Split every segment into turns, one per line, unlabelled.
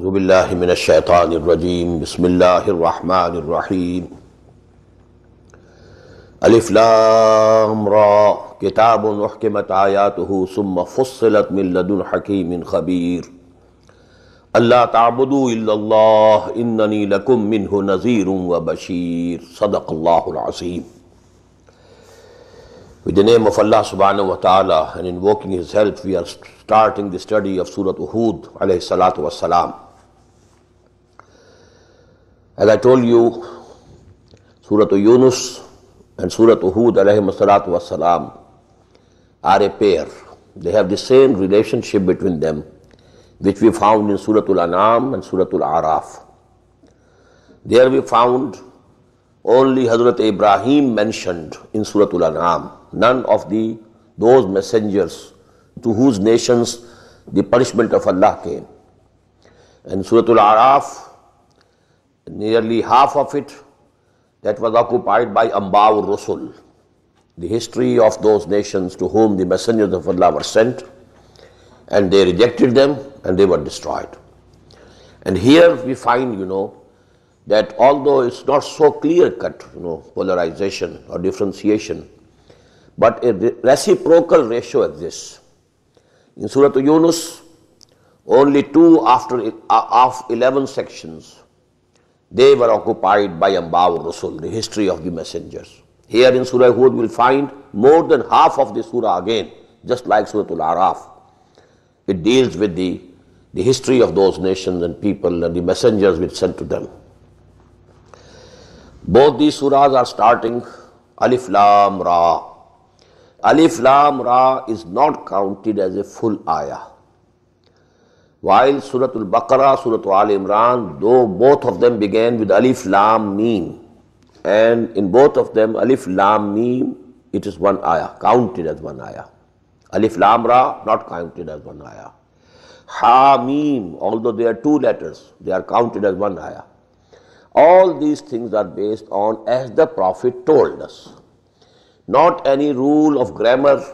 أعوذ بالله من الشيطان الرجيم بسم الله الرحمن الرحيم ألف لام را كتاب أحكمت آياته ثم فصلت من لدن حكيم خبير ألا تعبدوا إلا الله إنني لكم منه نذير وبشير صدق الله العظيم. With the name of Allah subhanahu wa ta'ala and invoking His help, we are starting the study of Surah Hud alayhi salatu wassalam. As I told you, Surah Yunus and Surah Hud alayhi salatu wassalam are a pair. They have the same relationship between them, which we found in Surah Al-An'am and Surah Al-Araf. There we found only Hazrat Ibrahim mentioned in Surah Al-An'am, none of those messengers to whose nations the punishment of Allah came. And Surah Al-Araf, nearly half of it, that was occupied by Anba'ur Rusul, the history of those nations to whom the messengers of Allah were sent, and they rejected them and they were destroyed. And here we find, that although it's not so clear-cut, polarization or differentiation, but a reciprocal ratio exists. In Surah Yunus, only 2 of 11 sections, they were occupied by Anba'ur Rusul, the history of the messengers. Here in Surah Hud we'll find more than half of the surah again, just like Surah Al-Araf. It deals with the history of those nations and people and the messengers which sent to them. Both these surahs are starting Alif Lam Ra. Alif Lam Ra is not counted as a full ayah. While Surah Al-Baqarah, Surah Al-Imran, though both of them began with Alif Lam Mim, and in both of them Alif Lam Mim, it is one ayah, counted as one ayah. Alif Lam Ra, not counted as one ayah. Ha Mim, although they are 2 letters, they are counted as one ayah. All these things are based on as the Prophet told us. Not any rule of grammar,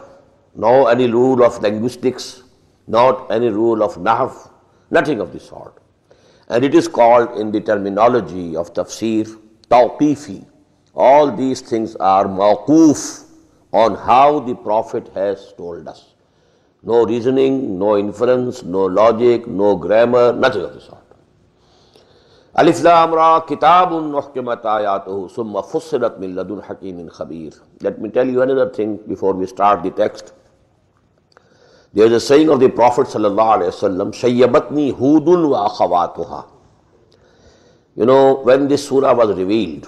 no any rule of linguistics, not any rule of nahv, nothing of the sort. And it is called in the terminology of tafsir, tawqifi. All these things are mawquf on how the Prophet has told us. No reasoning, no inference, no logic, no grammar, nothing of the sort. Alif Lam Ra Kitabun Uhkimat Ayatuhu Summa Fussilat Min Ladun Hakimin Khabir. Let me tell you another thing before we start the text. There is a saying of the Prophet sallallahu alaihi wasallam, Shayyabatni Hudun wa akhawatuha. When this surah was revealed,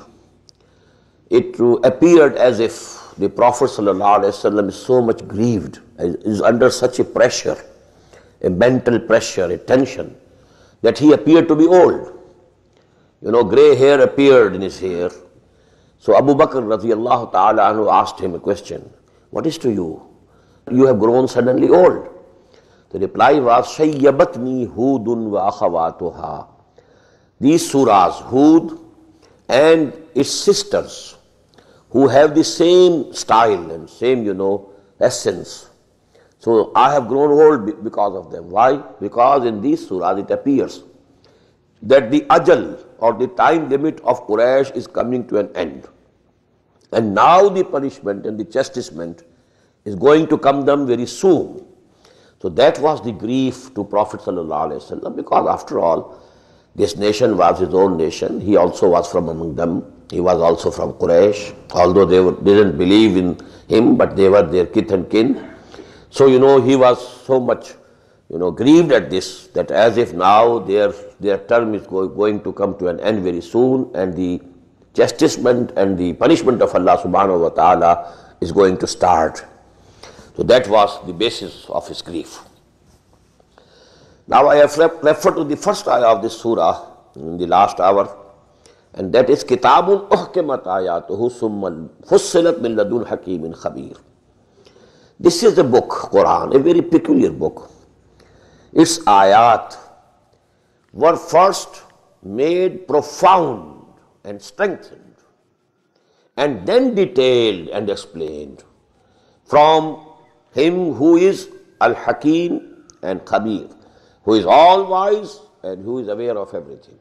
it appeared as if the Prophet sallallahu alaihi wasallam is so much grieved, is under such a pressure, a mental pressure, a tension, that he appeared to be old. Grey hair appeared in his hair. So Abu Bakr radiyallahu ta'ala anhu asked him a question. What is to you? You have grown suddenly old. The reply was, Shayyabatni Hudun wa akhawatuha. These surahs, Hud and its sisters, who have the same style and same, essence. So I have grown old because of them. Why? Because in these surahs it appears that the ajal or the time limit of Quraysh is coming to an end. And now the punishment and the chastisement is going to come them very soon. So that was the grief to Prophet sallallahu alaihi wasallam, because after all, this nation was his own nation. He also was from among them. He was also from Quraysh, although they didn't believe in him, but they were their kith and kin. So he was so much grieved at this, that as if now their term is going to come to an end very soon, and the chastisement and the punishment of Allah subhanahu wa ta'ala is going to start. So that was the basis of his grief. Now I have referred to the first ayah of this surah in the last hour, and that is Kitabun Uhkimat Ayatuhu Summa Fussilat Min Ladun Hakimin Khabir. This is a book, Quran, a very peculiar book. Its ayat were first made profound and strengthened, and then detailed and explained from Him who is Al-Hakim and Khabir, who is all-wise and who is aware of everything.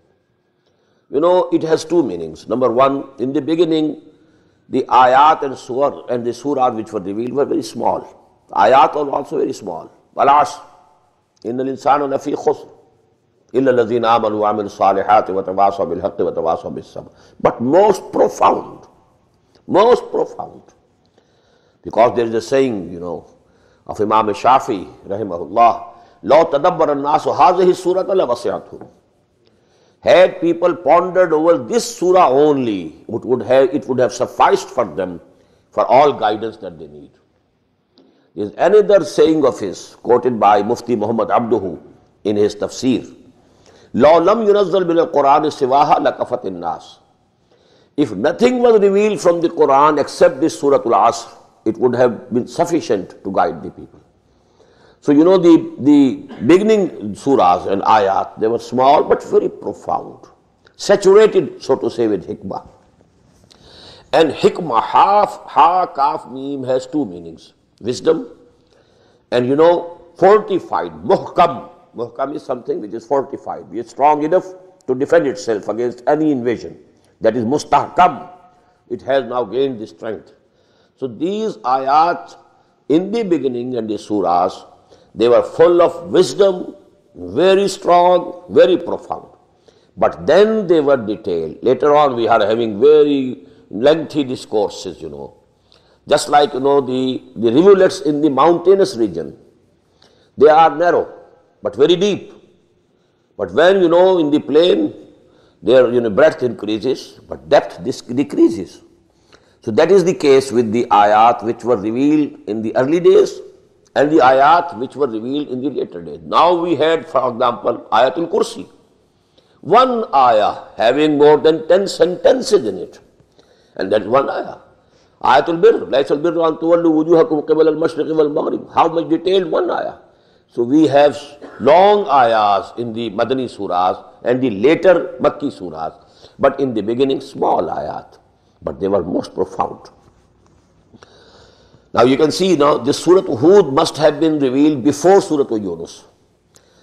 You know, it has two meanings. Number one, in the beginning, the ayat and the surah which were revealed were very small. Ayat are also very small. Wal-'asr, innal insana lafi khusr, illa alladhina amanu wa amilu salihati wa tawasaw bil haqqi wa tawasaw bis sabr. But most profound. Most profound. Because there is a saying, you know, of Imam Shafi, rahimahullah, law tadabbara an-nasu hadhihi surata la wasi'atuhum. Had people pondered over this surah only, it would have sufficed for them for all guidance that they need. There is another saying of his, quoted by Mufti Muhammad Abduhu in his tafsir, law lam yunazzal bil Qur'an siwaha lakafat an-nas. If nothing was revealed from the Quran except this Surah Al-Asr, it would have been sufficient to guide the people. So you know, the beginning surahs and ayat, they were small but very profound, saturated, so to say, with hikmah. And hikmah, ha, kaf, mim, has two meanings: wisdom and, you know, fortified, muhkam. Muhkam is something which is fortified, which is strong enough to defend itself against any invasion. That is mustahkam. It has now gained the strength. So these ayat in the beginning and the surahs, they were full of wisdom, very strong, very profound. But then they were detailed. Later on we are having very lengthy discourses, you know. Just like, you know, the rivulets in the mountainous region, they are narrow but very deep. But when, you know, in the plain, their, you know, breadth increases, but depth decreases. So that is the case with the ayat which were revealed in the early days and the ayat which were revealed in the later days. Now we had, for example, Ayatul Kursi. One ayah having more than 10 sentences in it. And that is one ayah. Ayatul Birr, Laysal birru an tuwallu wujuhakum qibala al-mashriqi wal-maghrib. How much detailed one ayah. So we have long ayahs in the Madani surahs and the later Makki surahs. But in the beginning, small ayat. But they were most profound. Now you can see now, this Surah Hud must have been revealed before Surah Yunus.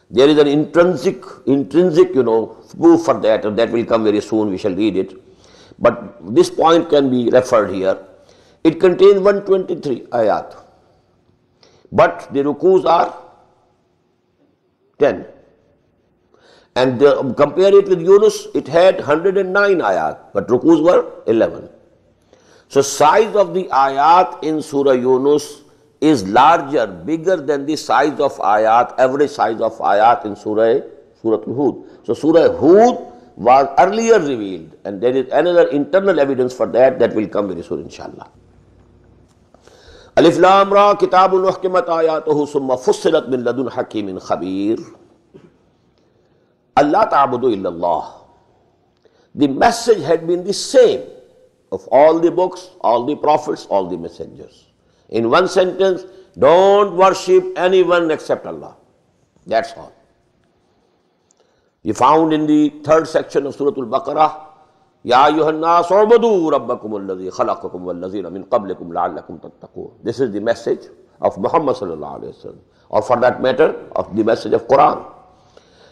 There is an intrinsic, you know, proof for that, and that will come very soon, we shall read it. But this point can be referred here. It contains 123 ayat. But the rukus are 10. And compare it with Yunus, it had 109 ayat, but rukus were 11. So size of the ayat in Surah Yunus is larger, bigger than the size of ayat, average size of ayat in Surah Hud. So Surah Hud was earlier revealed, and there is another internal evidence for that will come very soon, inshallah. Alif Lam Ra, Kitabun Uhkimat Ayatuhu Summa Fussilat min Ladun Hakimin Khabir. Allah ta'budu illallah. The message had been the same of all the books, all the prophets, all the messengers. In one sentence, don't worship anyone except Allah. That's all. You found in the third section of Surah Al-Baqarah, Ya ayyuhan nas u'budu rabbakum alladhi khalaqakum wallazina min qablikum la'allakum tattaqun. This is the message of Muhammad sallallahu alayhi wa sallam, or for that matter, of the message of Quran.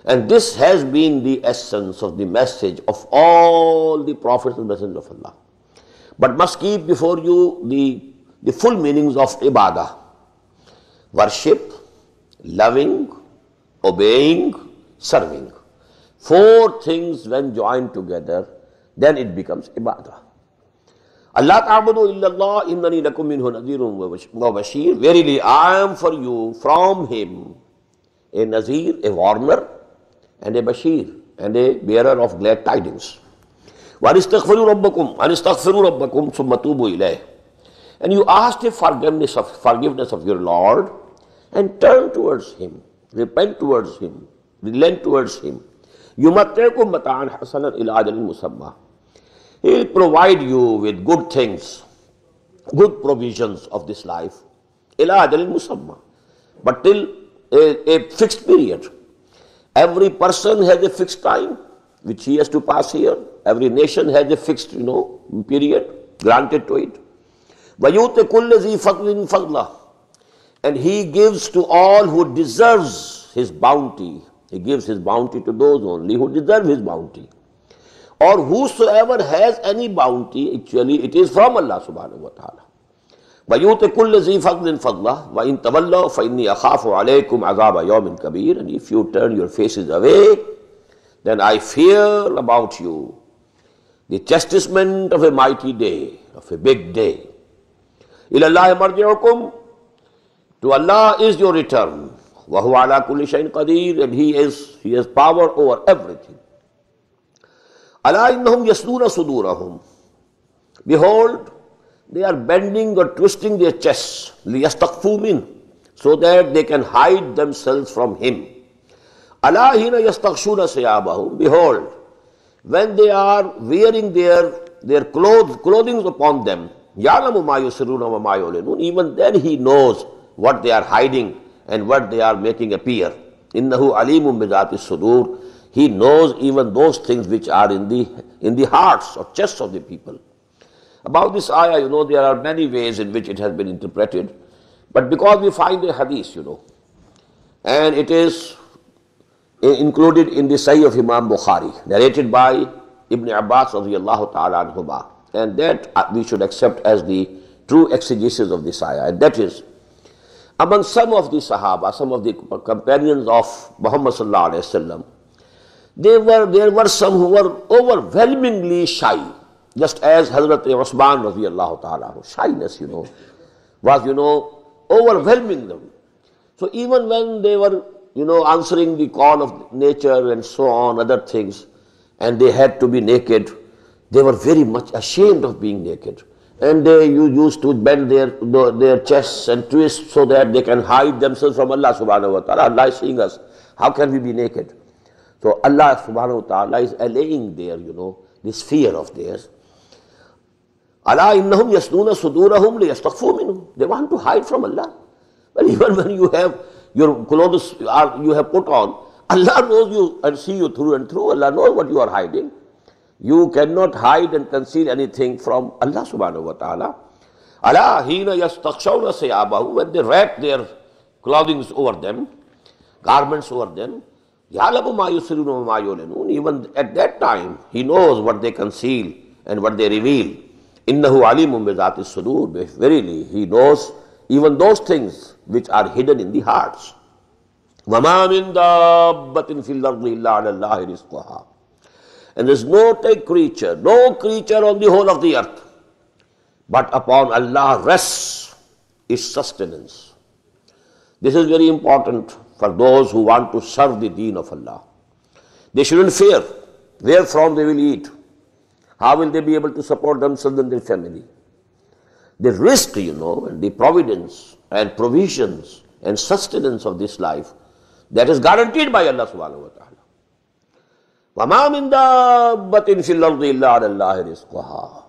And this has been the essence of the message of all the prophets and messengers of Allah. But must keep before you the full meanings of ibadah. Worship, loving, obeying, serving. Four things when joined together, then it becomes ibadah. Allah ta'budu illallah innani lakum minhu nadhirun wa bashir. Verily I am for you from him a nazir, a warner, and a bashir, and a bearer of glad tidings. وَأَنِسْتَغْفِرُوا رَبَّكُمْ ثُمَّ تُوبُوا إِلَيْهِ. And you ask the forgiveness of your Lord and turn towards him, repent towards him, relent towards him. يُمَتِّعْكُمْ مَتَاعًا حَسَنًا إِلَىٰ أَجَلٍ مُّسَمًّى. He will provide you with good things, good provisions of this life, إِلَىٰ أَجَلٍ مُّسَمًّى, but till a fixed period. Every person has a fixed time which he has to pass here. Every nation has a fixed, period granted to it. وَيُؤْتِ كُلَّ ذِي فَضْلٍ فَضْلَهُ. And he gives to all who deserves his bounty, He gives His bounty to those only who deserve His bounty. Or whosoever has any bounty, actually it is from Allah subhanahu wa ta'ala. وَيُؤْتِ كُلَّ ذِي فَضْلٍ فَضْلَهُ وَإِن تَوَلَّوْا فَإِنِّي أَخَافُ عَلَيْكُمْ عَذَابَ يَوْمٍ كَبِيرٍ. And if you turn your faces away, then I fear about you the chastisement of a mighty day, of a big day. إِلَى اللَّهِ مَرْجِعُكُمْ. To Allah is your return. وَهُوَ عَلَى كُلِّ شَيْءٍ قَدِيرٌ. And He has power over everything. أَلَا إِنَّهُمْ يَسْلُونَ صُدُورَهُمْ. Behold, they are bending or twisting their chests, لِيَسْتَخْفُوا مِنْهُ, so that they can hide themselves from Him. أَلَا هِينَ يَسْتَغْشُونَ ثِيَابَهُمْ. Behold, when they are wearing their clothing upon them, يَعْلَمُ مَا يُسِرُّونَ وَمَا يُعْلِنُونَ. Even then He knows what they are hiding and what they are making appear. إِنَّهُ عَلِيمٌ بِذَاتِ الصُّدُورِ. He knows even those things which are in the hearts or chests of the people. About this ayah, there are many ways in which it has been interpreted. But because we find a hadith, and it is included in the Sahih of Imam Bukhari, narrated by Ibn Abbas radiyallahu ta'ala anhuma, and that we should accept as the true exegesis of this ayah. And that is, among some of the Sahaba, some of the companions of Muhammad sallallahu alayhi wa sallam, there were some who were overwhelmingly shy. Just as Hazrat Usman radiyallahu ta'ala, shyness, was, overwhelming them. So even when they were, answering the call of nature and so on, other things, and they had to be naked, they were very much ashamed of being naked. And they used to bend their chests and twist so that they can hide themselves from Allah subhanahu wa ta'ala. Allah is seeing us. How can we be naked? So Allah subhanahu wa ta'ala is allaying their, this fear of theirs. أَلَا إِنَّهُمْ يَسْلُونَ صُدُورَهُمْ لِيَسْتَخْفُوا مِنْهُ. They want to hide from Allah. But even when you have your clothes you have put on, Allah knows you and see you through and through. Allah knows what you are hiding. You cannot hide and conceal anything from Allah subhanahu wa ta'ala. أَلَا هِينَ يَسْتَخْشَوْنَ ثِيَابَهُمْ. When they wrap their clothing over them, garments over them, يَعْلَمُ مَا يُسِرُّونَ وَمَا يُعْلِنُونَ. Even at that time, He knows what they conceal and what they reveal. إِنَّهُ عَلِيمٌ بِذَاتِ الصُّدُورِ. Verily, He knows even those things which are hidden in the hearts. وَمَا مِن دَابَّةٍ فِي الْأَرْضِ إِلَّا عَلَى اللَّهِ رِزْقُهَا. And there is no creature on the whole of the earth, but upon Allah rests its sustenance. This is very important for those who want to serve the deen of Allah. They shouldn't fear where from they will eat. How will they be able to support themselves and their family? The risk, and the providence and provisions and sustenance of this life, that is guaranteed by Allah subhanahu wa ta'ala. وَمَا مِن دَابَّةٍ فِي الْأَرْضِ إِلَّا عَلَى اللَّهِ رِزْقُهَا.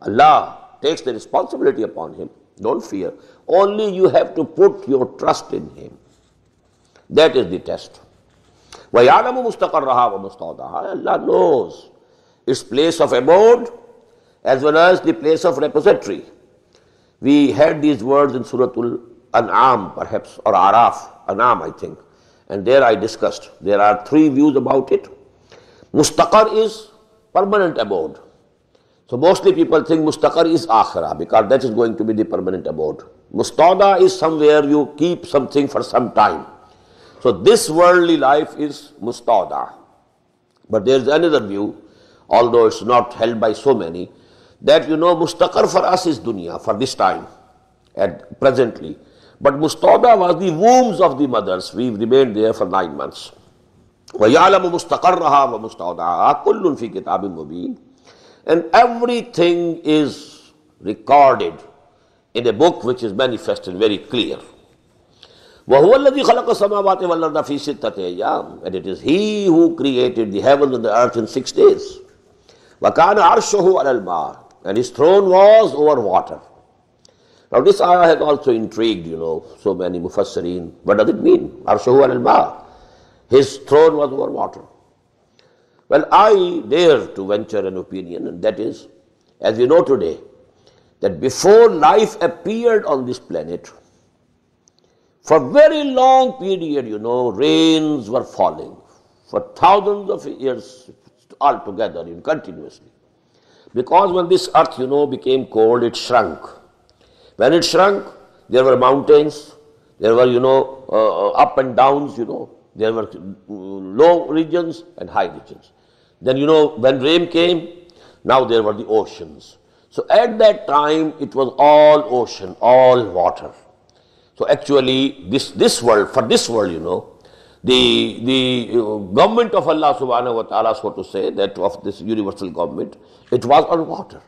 Allah takes the responsibility upon Him. Don't fear. Only you have to put your trust in Him. That is the test. وَيَعْلَمُ مُسْتَقَرَّهَا وَمُسْتَوْدَعَهَا. Allah knows its place of abode as well as the place of repository. We had these words in Surah Al-An'am perhaps, or Araf, An'am I think, and there I discussed. There are three views about it. Mustaqar is permanent abode. So mostly people think Mustaqar is Akhirah, because that is going to be the permanent abode. Mustawda is somewhere you keep something for some time. So this worldly life is Mustawda. But there is another view, although it's not held by so many, that Mustaqar for us is dunya, for this time, and presently. But Mustawda was the wombs of the mothers. We remained there for 9 months. وَيَعْلَمُ مُسْتَقَرَّهَا وَمُسْتَوْدَعَهَا كُلٌّ فِي كِتَابٍ مُبِينٍ. And everything is recorded in a book which is manifest and very clear. وَهُوَ الَّذِي خَلَقَ السَّمَاوَاتِ وَالْأَرْضَ فِي سِتَّةِ أَيَّامٍ. And it is He who created the heavens and the earth in 6 days. وَكَانَ عَرْشُهُ عَلَى الْمَاءِ. And His throne was over water. Now this ayah has also intrigued, so many mufassirin. What does it mean? عَرْشُهُ عَلَى الْمَاءِ. His throne was over water. Well, I dare to venture an opinion, and that is, as we know today, that before life appeared on this planet, for very long period, rains were falling. for thousands of years altogether, continuously. Because when this earth, became cold, it shrunk. When it shrunk, there were mountains, there were, up and downs, there were low regions and high regions. Then, when rain came, now there were the oceans. So at that time, it was all ocean, all water. So actually, this world, for this world, the government of Allah subhanahu wa ta'ala, so to say, that of this universal government, it was on water.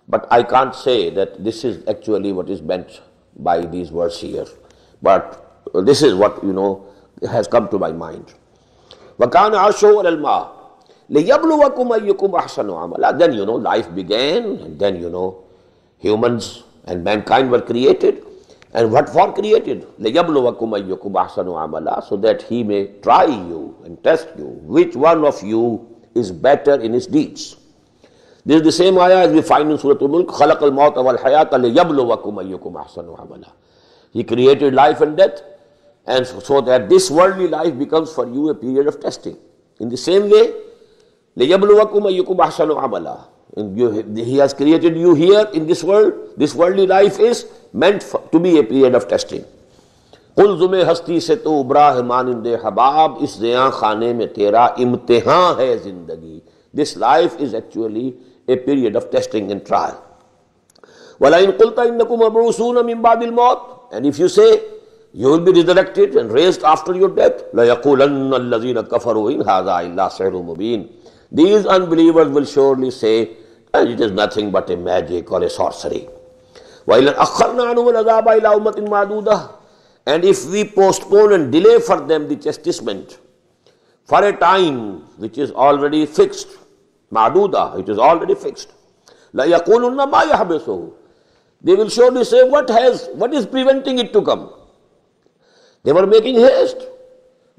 But I can't say that this is actually what is meant by these words here. But this is what, has come to my mind. وَكَانَ عَرْشُهُ عَلَى الْمَاءِ لِيَبْلُوَكُمْ أَيُّكُمْ أَحْسَنُ عَمَلًا. Then, life began, and then, humans and mankind were created. And what for created? لِيَبْلُوَكُمْ أَيُّكُمْ أَحْسَنُ عَمَلًا, so that he may try you and test you, which one of you is better in his deeds. This is the same ayah as we find in Surah Al-Mulk, خَلَقَ الْمَوْتَ وَالْحَيَاةَ لِيَبْلُوَكُمْ أَيُّكُمْ أَحْسَنُ عَمَلًا. He created life and death, and so that this worldly life becomes for you a period of testing. In the same way, لِيَبْلُوَكُمْ أَيُّكُمْ أَحْسَنُ عَمَلًا. He has created you here in this world. This worldly life is meant to be a period of testing. قُلْ زُمِ ہستی سے تو ابراہ مانند حباب اس زیاں خانے میں تیرا امتحان ہے زندگی. This life is actually a period of testing and trial. وَلَئِنْ قُلْتَ إِنَّكُمْ مَبْعُوثُونَ مِنْ بَعْدِ الْمَوْتِ. And if you say you will be resurrected and raised after your death, لَيَقُولَنَّ الَّذِينَ كَفَرُوا إِنْ هَذَا إِلَّا سِحْرٌ مُبِينٌ. These unbelievers will surely say, it is nothing but a magic or a sorcery. وَإِلَّا أَخَّرْنَا عَنْهُمُ الْعَذَابَ إِلَىٰ أُمَّةٍ مَّعْدُودَةٍ. And if we postpone and delay for them the chastisement for a time which is already fixed, ma'duda, it is already fixed. لَيَقُولُنَّ مَا يَحْبِسُهُ. They will surely say, what is preventing it to come? They were making haste.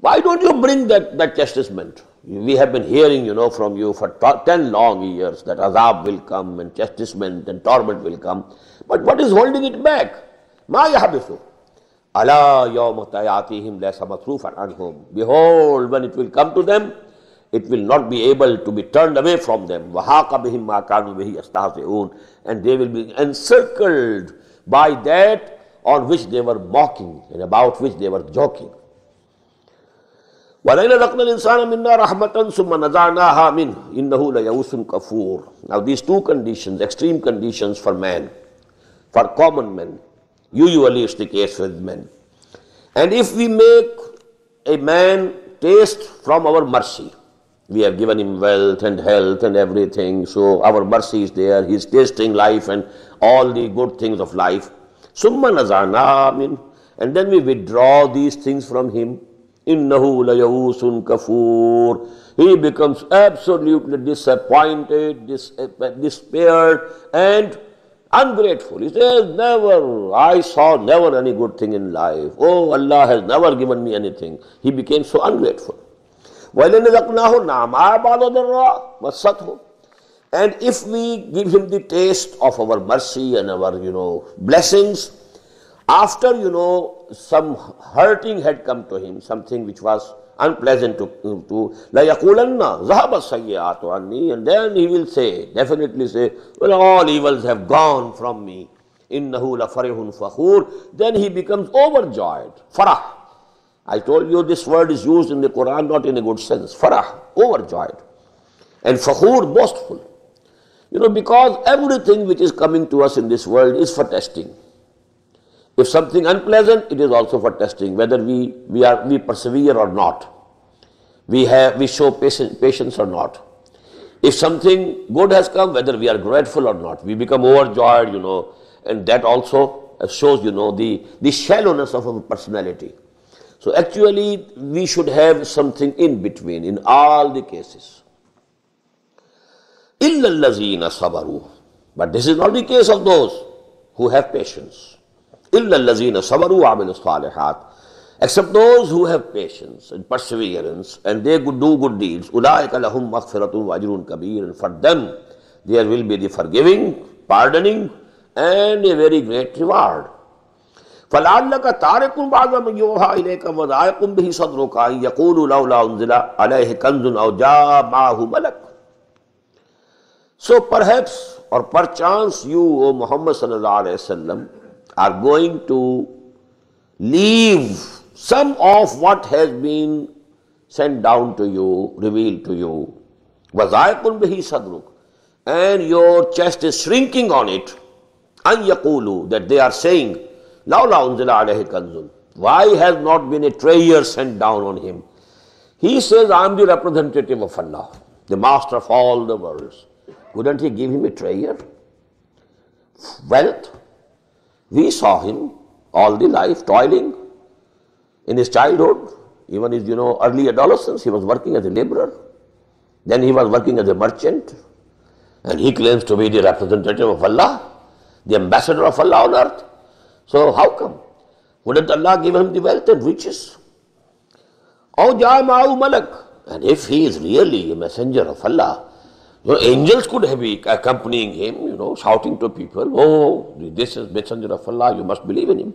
Why don't you bring that chastisement? We have been hearing, from you for 10 long years that azab will come and chastisement and torment will come. But what is holding it back? مَا يَحْبِسُهُ. أَلَا يَوْمَ تَيَاتِهِمْ لَيْسَ مَصْرُوفًا عَنْهُمْ. Behold, when it will come to them, it will not be able to be turned away from them. وَحَاقَ بِهِمْ مَا كَانُوا بِهِ يَسْتَهْزِئُونَ. And they will be encircled by that on which they were mocking and about which they were joking. وَلَئِنْ أَذَقْنَا الْإِنسَانَ مِنَّا رَحْمَةً ثُمَّ نَزَعْنَاهَا مِنْهُ إِنَّهُ لَيَئُوسٌ كَفُورٌ. Now these two conditions, extreme conditions for man, for common men, usually it's the case with men. And if we make a man taste from our mercy, we have given him wealth and health and everything, so our mercy is there, he is tasting life and all the good things of life. ثُمَّ نَزَعْنَاهَا مِنْهُ. And then we withdraw these things from him. إِنَّهُ لَيَئُوسٌ كَفُورٌ. He becomes absolutely disappointed, despaired and ungrateful. He says, I saw never any good thing in life. Oh, Allah has never given me anything. He became so ungrateful. وَإِلَّا نَذَقْنَاهُ نَعْمَاءَ بَعْدَ ضَرَّاءٍ مَسَّتْهُ. And if we give him the taste of our mercy and our, blessings, after, some hurting had come to him, something which was unpleasant to لَيَقُولَنَّ ذَهَبَ السَّيِّئَاتُ عَنِّي. And then he will say, definitely say, well, all evils have gone from me. إِنَّهُ لَفَرِحٌ فَخُورٌ. Then he becomes overjoyed. Farah. I told you this word is used in the Quran not in a good sense. Farah, overjoyed. And fakhur, boastful. Because everything which is coming to us in this world is for testing. If something unpleasant, it is also for testing, whether we persevere or not. We show patience or not. If something good has come, whether we are grateful or not, we become overjoyed, and that also shows, the shallowness of our personality. So actually, we should have something in between in all the cases. إِلَّا الَّذِينَ صَبَرُوا. But this is not the case of those who have patience. إِلَّا الَّذِينَ صَبَرُوا وَعَمِلُوا الصَّالِحَاتِ. Except those who have patience and perseverance and they do good deeds. أُولَٰئِكَ لَهُمْ مَغْفِرَةٌ وَأَجْرٌ كَبِيرٌ. And for them, there will be the forgiving, pardoning, and a very great reward. فَلَعَلَّكَ تَارِكٌ بَعْضَ مَا يُوحَىٰ إِلَيْكَ وَضَائِقٌ بِهِ صَدْرُكَ أَن يَقُولُوا لَوْلَا أُنزِلَ عَلَيْهِ كَنزٌ أَوْ جَاءَ مَعَهُ مَلَكٌ. So perhaps or perchance you, O Muhammad sallallahu alayhi wasallam, are going to leave some of what has been sent down to you, revealed to you. وَضَائِقٌ بِهِ صَدْرُكَ, and your chest is shrinking on it. أَن يَقُولُوا, that they are saying, لَوْلَا أُنزِلَ عَلَيْهِ كَنزٌ, why has not been a treasure sent down on him? He says, I am the representative of Allah, the master of all the worlds. Couldn't he give him a treasure? Wealth? We saw him all the life toiling. In his childhood, even his early adolescence, he was working as a laborer. Then he was working as a merchant. And he claims to be the representative of Allah, the ambassador of Allah on earth. So how come? Wouldn't Allah give him the wealth and riches? أَوْ جَاءَ مَعَهُ مَلَكٌ, and if he is really a messenger of Allah, angels could be accompanying him, shouting to people, oh, this is messenger of Allah, you must believe in him.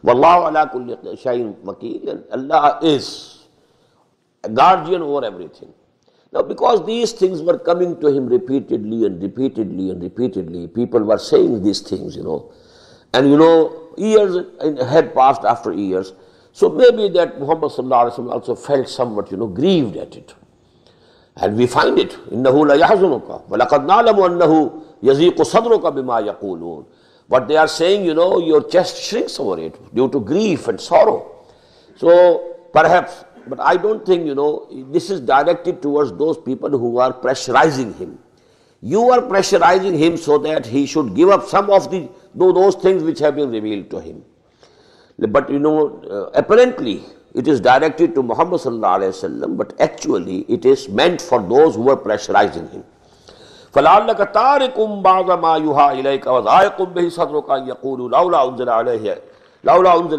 Wallahu ala kulli shay'in wakeel, and Allah is a guardian over everything. Now, because these things were coming to him repeatedly and repeatedly and repeatedly, people were saying these things, and years had passed after years. So maybe that Muhammad sallallahu alaihi wasallam also felt somewhat, grieved at it. And we find it, إِنَّهُ لَيَحْزُنُكَ وَلَقَدْ نَعْلَمُ أَنَّهُ يَزِيقُ صَدْرُكَ بِمَا يَقُولُونَ. What they are saying, your chest shrinks over it due to grief and sorrow. So perhaps, but I don't think, this is directed towards those people who are pressurizing him. You are pressurizing him so that he should give up some of those things which have been revealed to him. But apparently it is directed to Muhammad sallallahu alaihi wasallam, but actually it is meant for those who are pressurizing him. فَلَعَلَّكَ تَارِكٌ بَعْضَ مَا يُوحَىٰ إِلَيْكَ وَضَائِقٌ بِهِ صَدْرُكَ أَن يَقُولُوا لَوْلَا أُنزِلَ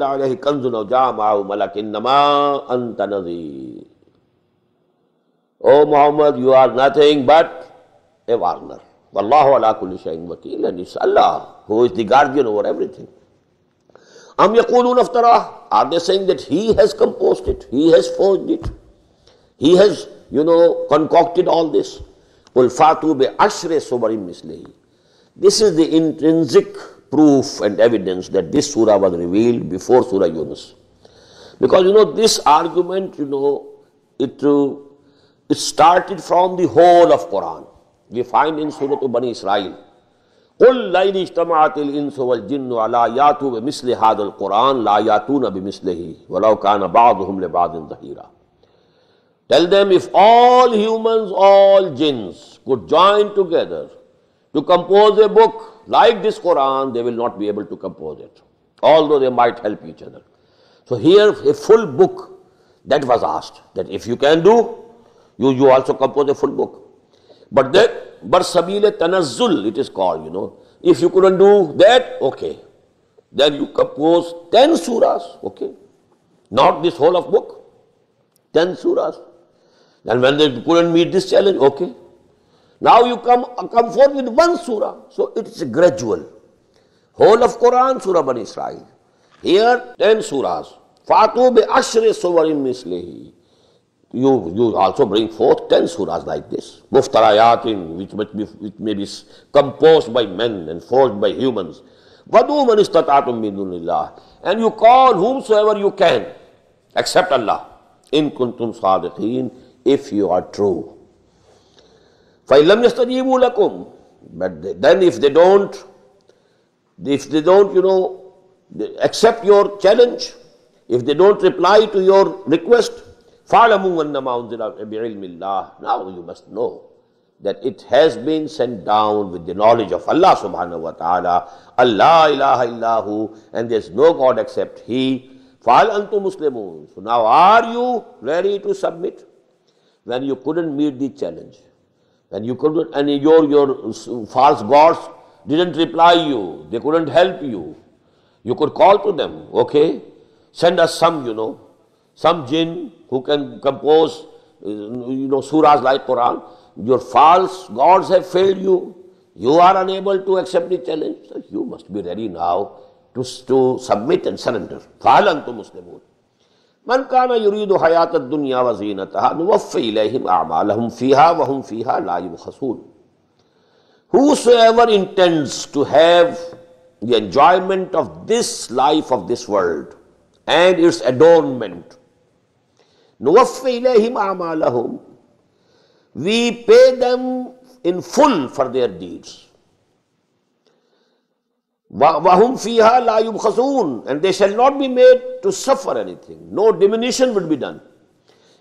عَلَيْهِ كَنزٌ أَوْ جَاءَ مَعَهُ مَلَكٌ إِنَّمَا أَنْتَ نَذِيرٌ. O Muhammad, you are nothing but a warner. وَاللَّهُ عَلَىٰ كُلِّ شَيْءٍ وَكِيلٌ, and it's Allah who is the guardian over everything. أَمْ يَقُولُونَ افْتَرَاهُ, are they saying that he has composed it, he has forged it, he has, concocted all this? قُلْ فَاتُوا بِعَشْرِ سُوَرٍ مِثْلِهِ. This is the intrinsic proof and evidence that this surah was revealed before Surah Yunus. Because this argument, it started from the whole of Quran. We find in Surah Bani Israel, قُلْ لَيْنِ اجْتَمَعَتِ الْإِنسُ وَالْجِنُّ عَلَىٰ يَأْتُوا بِمِثْلِ هَذَا الْقُرْآنِ لَا يَأْتُونَ بِمِثْلِهِ وَلَوْ كَانَ بَعْضُهُمْ لِبَعْضٍ ظَهِيرًا. Tell them, if all humans, all jinns could join together to compose a book like this Quran, they will not be able to compose it, although they might help each other. So here a full book, that was asked, that if you can do, you also compose a full book. But that Barsabile Tanazzul it is called, If you couldn't do that, okay. Then you compose 10 surahs, okay. Not this whole of book, 10 surahs. And when they couldn't meet this challenge, okay. Now you come forth with one surah. So it is a gradual. Whole of Quran, Surah Bani Israel. Here 10 surahs. Fatu bi ashri suwarin mislihi. You also bring forth 10 surahs like this. Muftarayatin, which may be composed by men and forged by humans. Wadu man istata'tum min dunillah. And you call whomsoever you can, except Allah. In kuntum sadiqeen, if you are true. فَإِلَّمْ يَسْتَجِيبُوا لَكُمْ. But then if they don't, accept your challenge, if they don't reply to your request, فَعْلَمُوا أَنَّمَا أُنزِلَ بِعِلْمِ اللَّهِ. Now you must know that it has been sent down with the knowledge of Allah subhanahu wa ta'ala. Allah ilaha illahu, and there is no God except He. فَهَلْ أَنْتُمْ مُسْلِمُونَ. So now are you ready to submit? When you couldn't meet the challenge, when you couldn't, and your false gods didn't reply you, they couldn't help you, you could call to them, okay, send us some, some jinn who can compose, surahs like Quran. Your false gods have failed you. You are unable to accept the challenge. So you must be ready now. to submit and surrender. فَهَلْ أَنْتُمْ مُسْلِمُونَ مَنْ كَانَ يُرِيدُ حَيَاةَ الدُّنْيَا وَزِينَتَهَا نُوَفِّ إِلَيْهِمْ أَعْمَالَهُمْ فِيهَا وَهُمْ فِيهَا لَا يُبْخَسُونَ. Whosoever intends to have the enjoyment of this life of this world and its adornment, نُوَفِّ إِلَيْهِمْ أَعْمَالَهُمْ, we pay them in full for their deeds. وَهُمْ فِيهَا لَا يُبْخَسُونَ, and they shall not be made to suffer anything. No diminution will be done.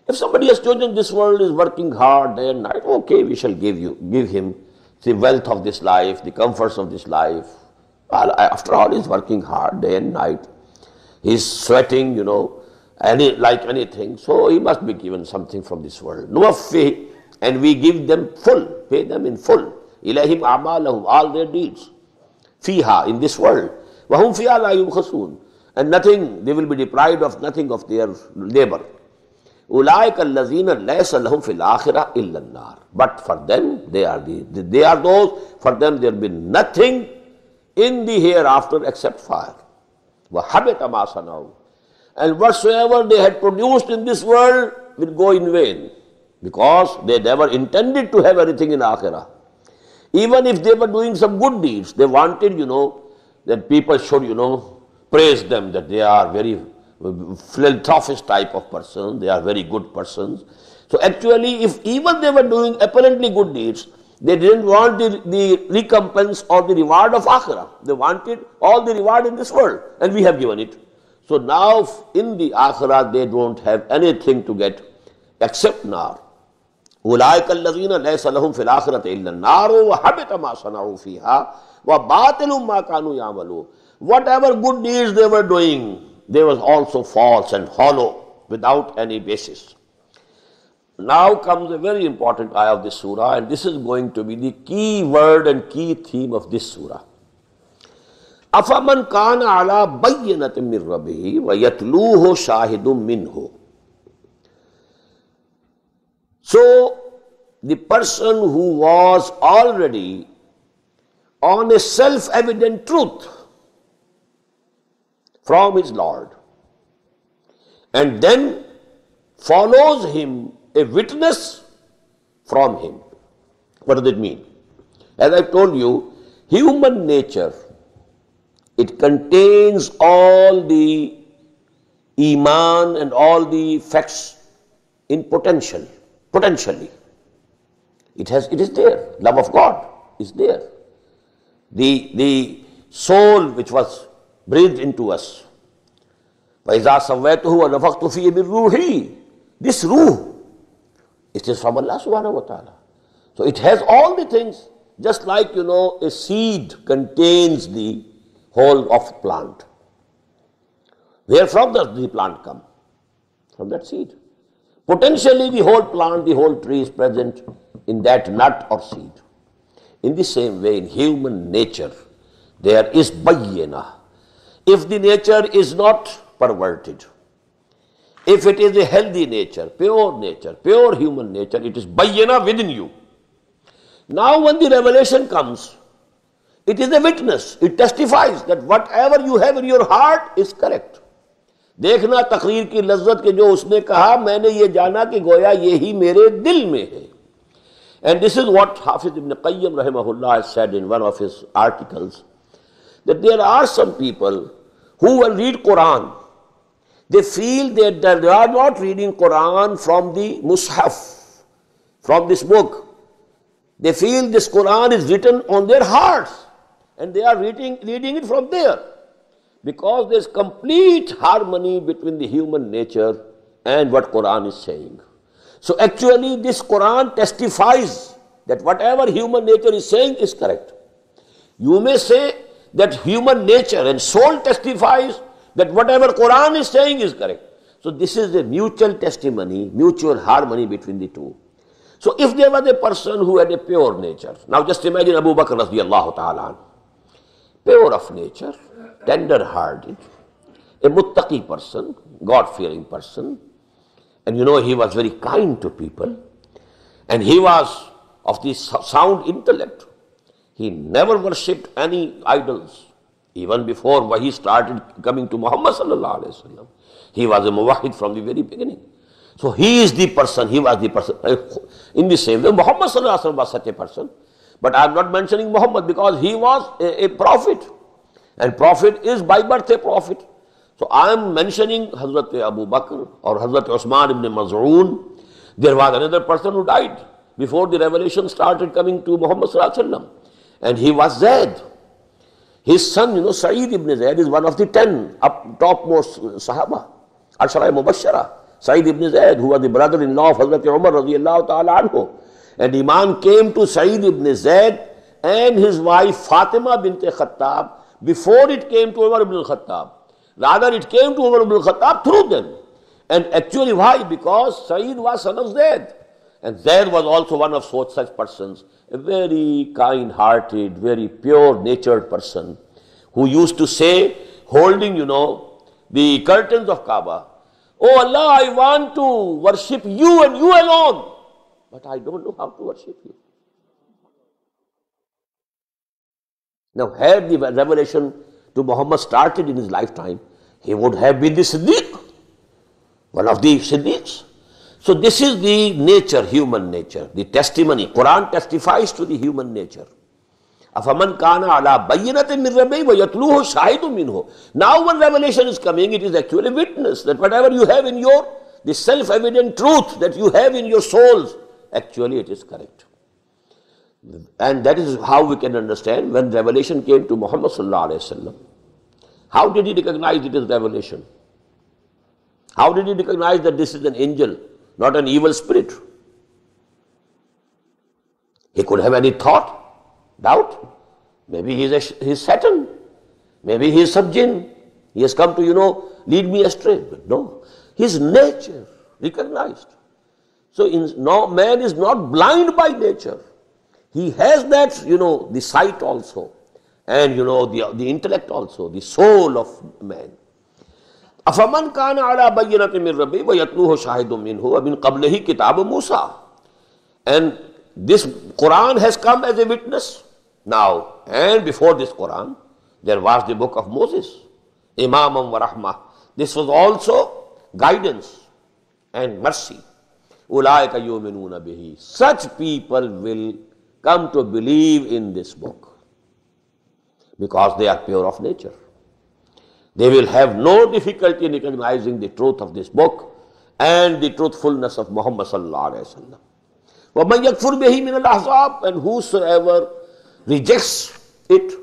If somebody has chosen this world, is working hard day and night, okay, we shall give him the wealth of this life, the comforts of this life. After all, he's working hard day and night. He's sweating, like anything. So he must be given something from this world. Nuwaffi, and we give them full, pay them in full. Ilahim a'malahum, all their deeds. Fiha, in this world. Wahum fiha la yubkhasoon. And nothing, they will be deprived of nothing of their labor. Ulaika allazina laysa lahum fil akhirah illa an-nar. But for them, they are those, for them there will be nothing in the hereafter except fire. وَحَبِطَ مَا صَنَعُوا. And whatsoever they had produced in this world will go in vain, because they never intended to have anything in akhirah. Even if they were doing some good deeds, they wanted, that people should, praise them, that they are very philanthropist type of person, they are very good persons. So actually, if even they were doing apparently good deeds, they didn't want the recompense or the reward of akhirah. They wanted all the reward in this world, and we have given it. So now in the akhirah, they don't have anything to get except nar. أُولَٰئِكَ الَّذِينَ لَيْسَ لَهُمْ فِي الْآخِرَةِ إِلَّا النَّارُ وَحَبِطَ مَا صَنَعُوا فِيهَا وَبَاطِلٌ مَا كَانُوا يَعْمَلُونَ. Whatever good deeds they were doing, they was also false and hollow, without any basis. Now comes a very important ayah of this surah, and this is going to be the key word and key theme of this surah. أَفَمَنْ كَانَ عَلَى بَيِّنَةٍ مِّن رَبِّهِ وَيَتْلُوهُ شَاهِدٌ مِّنْهُ. So, the person who was already on a self-evident truth from his Lord, and then follows him a witness from him. What does it mean? As I told you, human nature, it contains all the iman and all the facts in potentially. It is there. Love of God is there. The soul which was breathed into us. وَإِذَا سَوَّيْتُهُ وَنَفَخْتُ فِيهِ مِنْ رُوحِي. This ruh, it is from Allah subhanahu wa ta'ala. So it has all the things, just like a seed contains the whole of plant. Where from does the plant come? From that seed. Potentially the whole plant, the whole tree is present in that nut or seed. In the same way, in human nature, there is bayyinah. If the nature is not perverted, if it is a healthy nature, pure human nature, it is bayyinah within you. Now when the revelation comes, it is a witness. It testifies that whatever you have in your heart is correct. देखना तकरीर की लज्जत के जो उसने कहा, मैंने ये जाना कि गोया यही मेरे दिल में है. And this is what Hafiz ibn Qayyim rahimahullah has said in one of his articles, that there are some people who will read Quran. They feel that they are not reading Quran from the Mus'haf, from this book. They feel this Quran is written on their hearts, and they are reading it from there. Because there is complete harmony between the human nature and what Quran is saying. So actually this Quran testifies that whatever human nature is saying is correct. You may say that human nature and soul testifies that whatever Quran is saying is correct. So this is a mutual testimony, mutual harmony between the two. So if there was a person who had a pure nature, now just imagine Abu Bakr radiyallahu ta'ala, pure of nature, tender-hearted, a muttaqi person, God-fearing person, and he was very kind to people, and he was of the sound intellect. He never worshipped any idols. Even before Wahi started coming to Muhammad sallallahu alaihi wasallam, he was a muwahhid from the very beginning. So he is the person, he was the person. In the same way, Muhammad sallallahu alaihi wasallam was such a person. But I am not mentioning Muhammad because he was a prophet. And prophet is by birth a prophet. So I am mentioning Hazrat Abu Bakr or Hazrat Usman ibn Maz'un. There was another person who died before the revelation started coming to Muhammad sallallahu alaihi wasallam. And he was Zaid. His son, Sa'id ibn Zaid is one of the 10 topmost Sahaba. Ashara Mubashara. Sa'id ibn Zaid, who was the brother-in-law of Hazrat Umar radiyallahu ta'ala anhu. And Iman came to Sa'id ibn Zaid and his wife Fatima bint Khattab before it came to Umar ibn al-Khattab. Rather, it came to Umar ibn al-Khattab through them. And actually, why? Because Sa'id was son of Zaid. And Zaid was also one of such persons, a very kind-hearted, very pure-natured person who used to say, holding, the curtains of Kaaba, "Oh Allah, I want to worship you and you alone, but I don't know how to worship you." Now, had the revelation to Muhammad started in his lifetime, he would have been the Siddiq, one of the Siddiqs. So this is the nature, human nature, the testimony. Quran testifies to the human nature. أَفَمَنْ كَانَ عَلَى بَيِّنَةٍ مِّن رَبِّهِ وَيَتْلُوهُ شَاهِدٌ مِّنْهُ. Now when revelation is coming, it is actually witness that whatever you have in the self-evident truth that you have in your souls, actually it is correct. And that is how we can understand when revelation came to Muhammad sallallahu alaihi wasallam. How did he recognize it as revelation? How did he recognize that this is an angel, not an evil spirit? He could have any thought, doubt. Maybe he is Satan. Maybe he is some jinn. He has come to, lead me astray. But no, his nature recognized. So man is not blind by nature. He has that, the sight also. And, the intellect also, the soul of man. أَفَمَنْ كَانَ عَلَى بَيِّنَةٍ مِّن رَبِّهِ وَيَتْلُوهُ شَاهِدٌ مِّنْهُ وَمِنْ قَبْلِهِ كِتَابُ مُوسَى. And this Quran has come as a witness now. And before this Quran, there was the book of Moses, Imamam wa Rahmah. This was also guidance and mercy. أُولَٰئِكَ يُؤْمِنُونَ بِهِ. Such people will come to believe in this book because they are pure of nature. They will have no difficulty in recognizing the truth of this book and the truthfulness of Muhammad sallallahu alaihi wasallam. وَمَنْ يَكْفُرْ بِهِ مِنَ الْأَحْزَابِ. And whosoever rejects it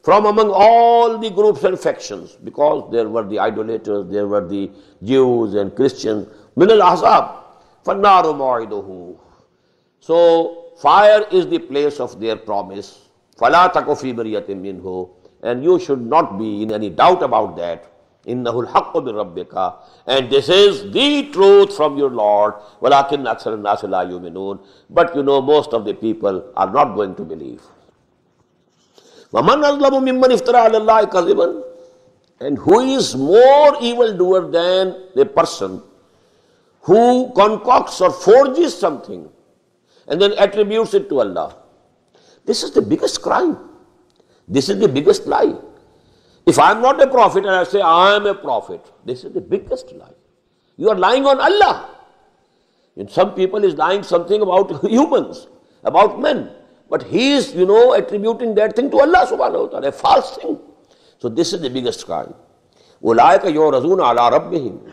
from among all the groups and factions, because there were the idolaters, there were the Jews and Christians, مِنَ الْأَحْزَابِ فَالنَّارُ مَوْعِدُهُ. So fire is the place of their promise. فَلَا تَكُ فِي مِرْيَةٍ مِّنْهُ. And you should not be in any doubt about that. إِنَّهُ الْحَقُّ مِنْ رَبِّكَ. And this is the truth from your Lord. وَلَكِنَّ أَكْثَرَ النَّاسِ لَا يُؤْمِنُونَ. But most of the people are not going to believe. وَمَنْ أَظْلَمُ مِمَّنِ افْتَرَى عَلَى اللَّهِ كَذِبًا. And who is more evildoer than the person who concocts or forges something and then attributes it to Allah? This is the biggest crime. This is the biggest lie. If I am not a prophet and I say I am a prophet, this is the biggest lie. You are lying on Allah. And some people is lying something about humans, about men. But he is, attributing that thing to Allah subhanahu wa ta'ala, a false thing. So this is the biggest crime. أُولَٰئِكَ يُعْرَضُونَ عَلَىٰ رَبِّهِمْ.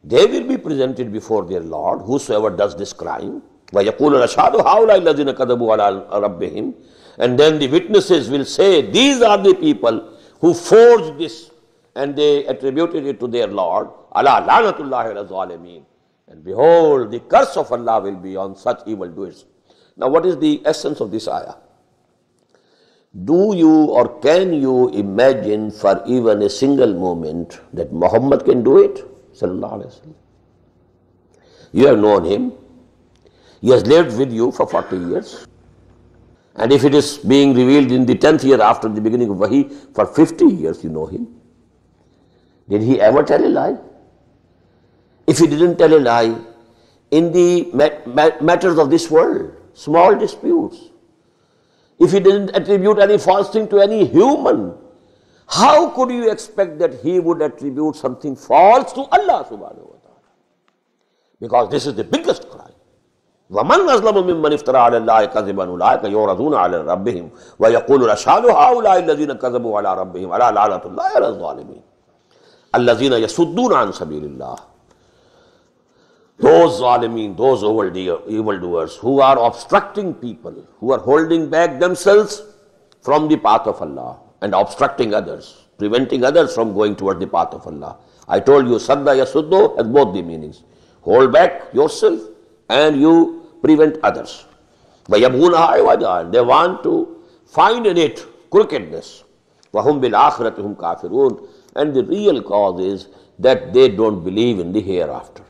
They will be presented before their Lord, whosoever does this crime. وَيَقُولُ الْأَشْهَادُ هَؤُلَاءِ الَّذِينَ كَذَبُوا عَلَىٰ رَبِّهِمْ. And then the witnesses will say, these are the people who forged this and they attributed it to their Lord. Ala la'natullahi ala zalimeen. And behold, the curse of Allah will be on such evildoers. Now what is the essence of this ayah? Do you or can you imagine for even a single moment that Muhammad can do it? Sallallahu Alaihi Wasallam. You have known him. He has lived with you for 40 years. And if it is being revealed in the 10th year after the beginning of Wahi, for 50 years you know him. Did he ever tell a lie? If he didn't tell a lie, in the matters of this world, small disputes, if he didn't attribute any false thing to any human, How could you expect that he would attribute something false to Allah subhanahu wa ta'ala? Because this is the biggest crime. وَمَنْ أَظْلَمُ مِمَّنِ افْتَرَى عَلَى اللَّهِ كَذِبًا أُولَٰئِكَ يُعْرَضُونَ عَلَى رَبِّهِمْ وَيَقُولُ الْأَشْهَادُ هَٰؤُلَاءِ الَّذِينَ كَذَبُوا عَلَى رَبِّهِمْ أَلَا لَعْنَةُ اللَّهِ عَلَى الظَّالِمِينَ الَّذِينَ يَصُدُّونَ عَنْ سَبِيلِ اللَّهِ. Those zalimeen, those evildoers who are obstructing people, who are holding back themselves from the path of Allah and obstructing others, preventing others from going towards the path of Allah. I told you, sadda yasuddu has both the meanings. Hold back yourself and you prevent others. They want to find in it crookedness. وَهُمْ بِالْآخِرَةِ هُمْ كَافِرُونَ. And the real cause is that they don't believe in the hereafter.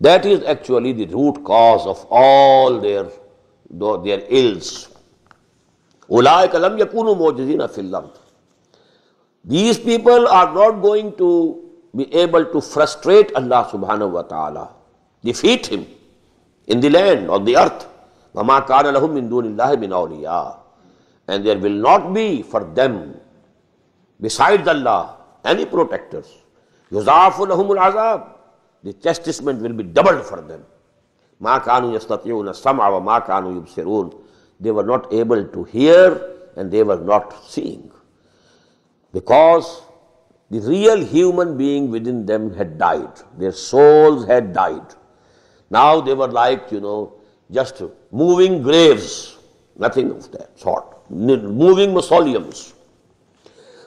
That is actually the root cause of all their ills. أُولَٰئِكَ لَمْ يَكُونُوا مُعْجِزِينَ فِي الْأَرْضِ. These people are not going to be able to frustrate Allah subhanahu wa ta'ala, defeat Him in the land or the earth. وَمَا كَانَ لَهُم مِّن دُونِ اللَّهِ مِنْ أَوْلِيَاءَ. And there will not be for them, besides Allah, any protectors. يُضَاعَفُ لَهُمُ الْعَذَابُ. The chastisement will be doubled for them. مَا كَانُوا يَسْتَطِيعُونَ السَّمْعَ وَمَا كَانُوا يُبْصِرُونَ. They were not able to hear and they were not seeing. Because the real human being within them had died. Their souls had died. Now they were like, just moving graves. Nothing of that sort. Moving mausoleums.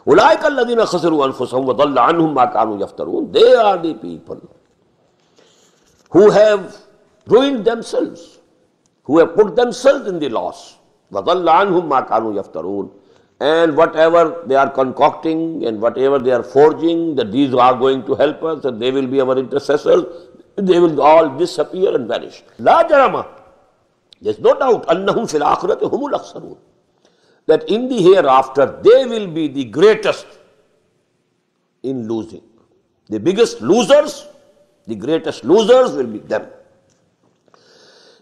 أُولَٰئِكَ الَّذِينَ خَسِرُوا أَنفُسَهُمْ وَضَلَّ عَنْهُمْ مَا كَانُوا يَفْتَرُونَ. They are the people who have ruined themselves, who have put themselves in the loss. وَضَلَّ عَنْهُمْ مَا كَانُوا يَفْتَرُونَ. And whatever they are concocting and whatever they are forging, that these are going to help us and they will be our intercessors, they will all disappear and vanish. لَا جَرَمَ. There is no doubt أَنَّهُمْ فِي الْآخِرَةِ هُمُ الْأَخْسَرُونَ. That in the hereafter they will be the greatest in losing. The biggest losers, the greatest losers will be them.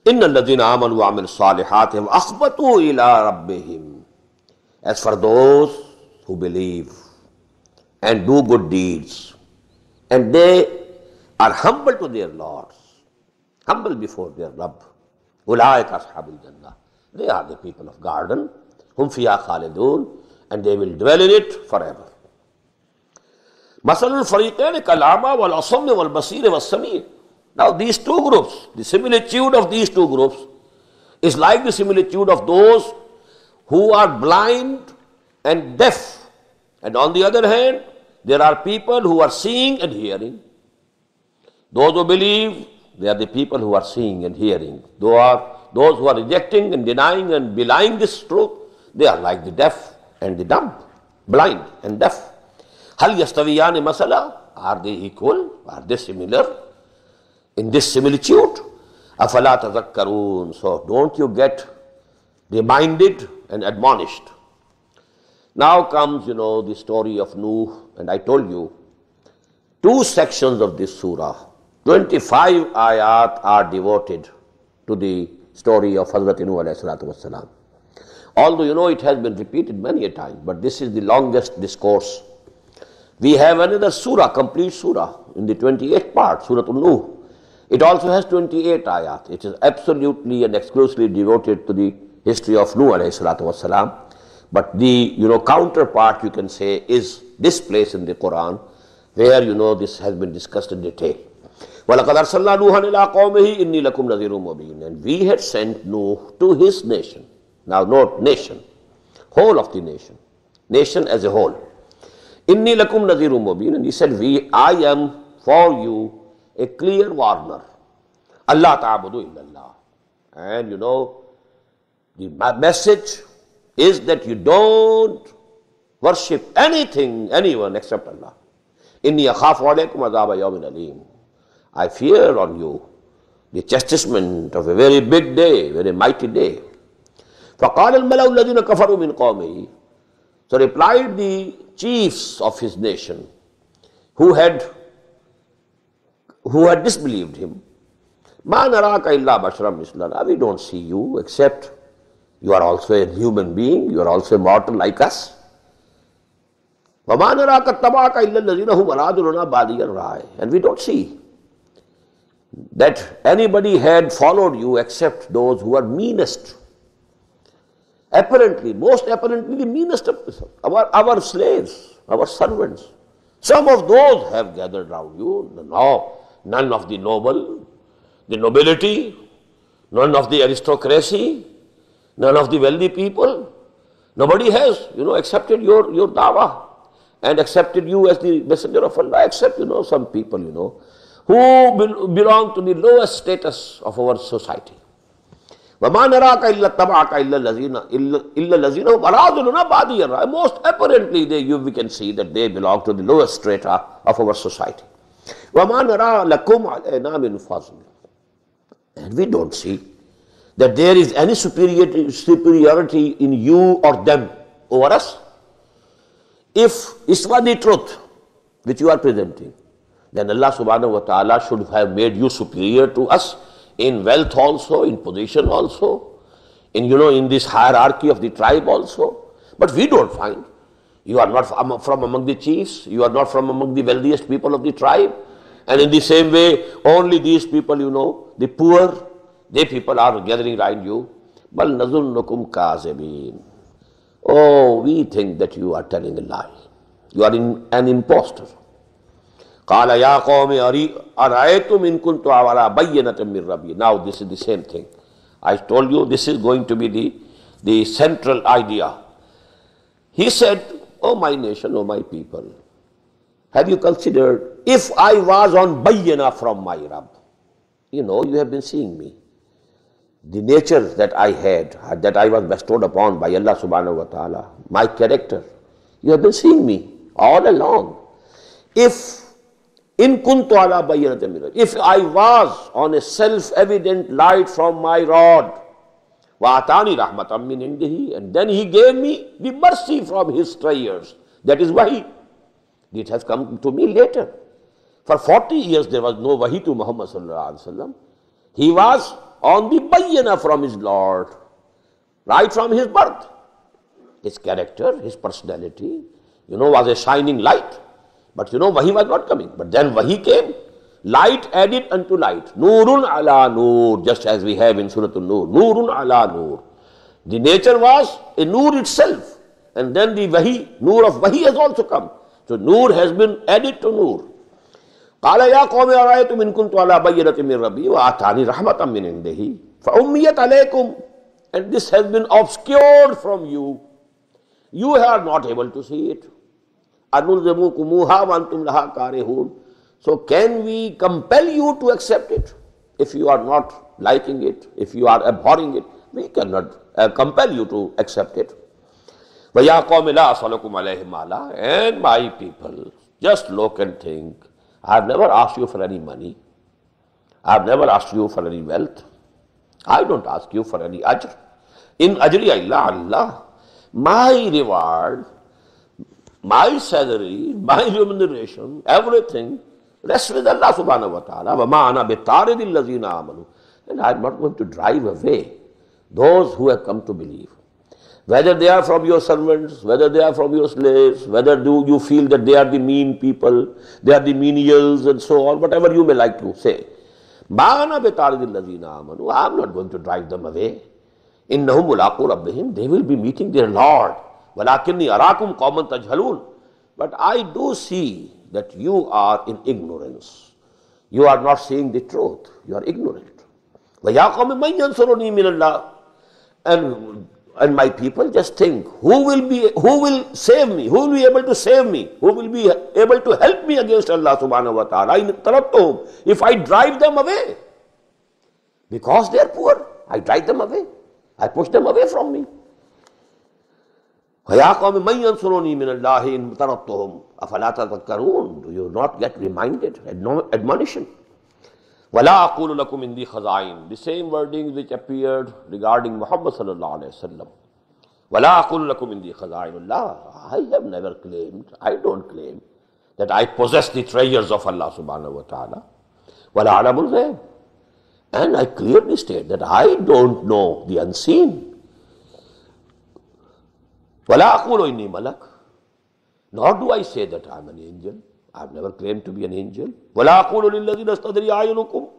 إِنَّ الَّذِينَ آمَنُوا وَعَمِلُوا الصَّالِحَاتِ وَأَخْبَتُوا إِلَىٰ رَبِّهِمْ. As for those who believe and do good deeds, and they are humble to their Lords, humble before their Rabb, أُولَٰئِكَ أَصْحَابُ الْجَنَّةِ. They are the people of garden, هُمْ فِيهَا خَالِدُونَ, and they will dwell in it forever. مَثَلُ الْفَرِيقَيْنِ كَالْأَعْمَى وَالْأَصَمِّ وَالْبَصِيرِ وَالسَّمِيعِ. Now these two groups, the similitude of these two groups is like the similitude of those who are blind and deaf. And on the other hand, there are people who are seeing and hearing. Those who believe, they are the people who are seeing and hearing. Those who are rejecting and denying and belying this truth, they are like the deaf and the dumb, blind and deaf. هَلْ يَسْتَوِيَانِ مَثَلًا. Are they equal? Are they similar in this similitude? أَفَلَا تَذَكَّرُونَ. So don't you get reminded and admonished. Now comes, the story of Nuh, and I told you, 2 sections of this surah, 25 ayat are devoted to the story of Hazrat Nuh alayhi salatu wassalam. Although, it has been repeated many a time, but this is the longest discourse. We have another surah, complete surah, in the 28th part, Surah Nuh. It also has 28 ayat. It is absolutely and exclusively devoted to the history of Nuh alayhi salatu wassalam. But the counterpart, you can say, is this place in the Quran where this has been discussed in detail. وَلَقَدْ أَرْسَلْنَا نُوحًا إِلَىٰ قَوْمِهِ إِنِّي لَكُمْ نَذِيرٌ مُّبِينٌ. And we had sent Nuh to his nation. Now note, nation, whole of the nation as a whole. إِنِّي لَكُمْ نَذِيرٌ مُّبِينٌ. And he said, I am for you a clear warner. Allah ta'budu illallah. And the message is that you don't worship anyone except Allah. إِنِّي أَخَافُ عَلَيْكُمْ عَذَابَ يَوْمٍ أَلِيمٍ. I fear on you the chastisement of a very big day, very mighty day. فَقَالَ الْمَلَأُ الَّذِينَ كَفَرُوا مِنْ قَوْمِهِ. So replied the chiefs of his nation who had disbelieved him, مَا نَرَاكَ إِلَّا بَشْرًا مِثْلَنَا. We don't see you except you are also a human being, you are also a mortal like us. وَمَا نَرَاكَ اتَّبَعَكَ إِلَّا الَّذِينَ هُمْ أَرَادُونَا بَادِيَ الرَّأْيِ. And we don't see that anybody had followed you except those who are meanest. Apparently, most apparently the meanest of our slaves, our servants. Some of those have gathered round you. No, none of the noble, the nobility, none of the aristocracy, none of the wealthy people. Nobody has, accepted your dawah and accepted you as the messenger of Allah, except, some people, who belong to the lowest status of our society. وَمَا نَرَاكَ إِلَّا اتَّبَعَكَ إِلَّا الَّذِينَ هُمْ أَرَادُونَا بَادِيَ الرَّأْيِ. Most apparently, we can see that they belong to the lowest strata of our society. وَمَا نَرَا لَكُمْ عَلَيْنَا مِنْ فَضْلٍ. And we don't see that there is any superiority in you or them over us. If it's the truth which you are presenting, then Allah subhanahu wa ta'ala should have made you superior to us in wealth also, in position also, in this hierarchy of the tribe also. But we don't find. You are not from among the chiefs, you are not from among the wealthiest people of the tribe. And in the same way, only these people, the poor, they people are gathering around you. Bal nazunnukum kazibin. Oh, we think that you are telling a lie. You are an impostor. Qala ya qawmi ara'aytum in kuntu ala bayyinatin min rabbi. Now this is the same thing. I told you this is going to be the central idea. He said, oh my nation, oh my people, have you considered if I was on bayyina from my Rabb? You have been seeing me. The nature that I had, that I was bestowed upon by Allah subhanahu wa ta'ala, my character, you have been seeing me all along. If if I was on a self-evident light from my Lord, and then He gave me the mercy from His prayers. That is wahi. It has come to me later. For 40 years there was no wahi to Muhammad sallallahu alaihi wasallam. He was on the bayyana from his Lord, right from his birth. His character, his personality, was a shining light. But wahi was not coming. But then wahi came, light added unto light. Nurun ala nur, just as we have in Surah An-Nur. Nurun ala nur. The nature was a nur itself. And then the wahi, nur of wahi has also come. So nur has been added to nur. قَالَ يَا قَوْمِ أَرَأَيْتُمْ إِن كُنتُ عَلَى بَيِّنَةٍ مِّن رَّبِّي وَآتَانِي رَحْمَةً مِّنْ عِندِهِ فَأُمِّيَتْ عَلَيْكُمْ. And this has been obscured from you. You are not able to see it. أَنُلْزِمُكُمُوهَا وَأَنْتُمْ لَهَا كَارِهُونَ. So can we compel you to accept it? If you are not liking it, if you are abhorring it, we cannot compel you to accept it. وَيَا قَوْمِ لَا أَسْأَلُكُمْ عَلَيْهِ مَالًا. And my people, just look and think. I have never asked you for any money. I have never asked you for any wealth. I don't ask you for any ajr. In ajri illa Allah. My reward, my salary, my remuneration, everything rests with Allah subhanahu wa ta'ala. وَمَا أَنَا بِطَارِدِ الَّذِينَ آمَنُوا. And I am not going to drive away those who have come to believe. Whether they are from your servants, whether they are from your slaves, whether do you feel that they are the mean people, they are the menials and so on, whatever you may like to say. I am not going to drive them away. إِنَّهُمْ مُلَاقُو رَبِّهِمْ. They will be meeting their Lord. وَلَكِنِّي أَرَاكُمْ قَوْمًا تَجْهَلُونَ. But I do see that you are in ignorance. You are not seeing the truth. You are ignorant. وَيَا قَوْمِ مَنْ يَنْصُرُنِي مِنَ اللَّهِ. And my people, just think, who will save me? Who will be able to save me? Who will be able to help me against Allah subhanahu wa ta'ala? If I drive them away, because they are poor, I drive them away. I push them away from me. وَيَا قَوْمِ مَنْ يَنْصُرُنِي مِنَ اللَّهِ إِنْ طَرَدتُّهُمْ أَفَلَا تَذَكَّرُونَ. Do you not get reminded, admonition? وَلَا أَقُولُ لَكُمْ إِنْدِي خَزَائِنُ. The same wordings which appeared regarding Muhammad sallallahu alayhi wa sallam. وَلَا أَقُولُ لَكُمْ إِنْدِي خَزَائِنُ اللَّهِ. I have never claimed, I don't claim that I possess the treasures of Allah subhanahu wa ta'ala. وَلَا أَعْلَمُ الْغَيْبَ. And I clearly state that I don't know the unseen. وَلَا أَقُولُ إِنِّي مَلَكٌ. Nor do I say that I am an angel. I have never claimed to be an angel. وَلَا أَقُولُ لِلَّذِينَ اسْتَدْرِي أَعْيُنُكُمْ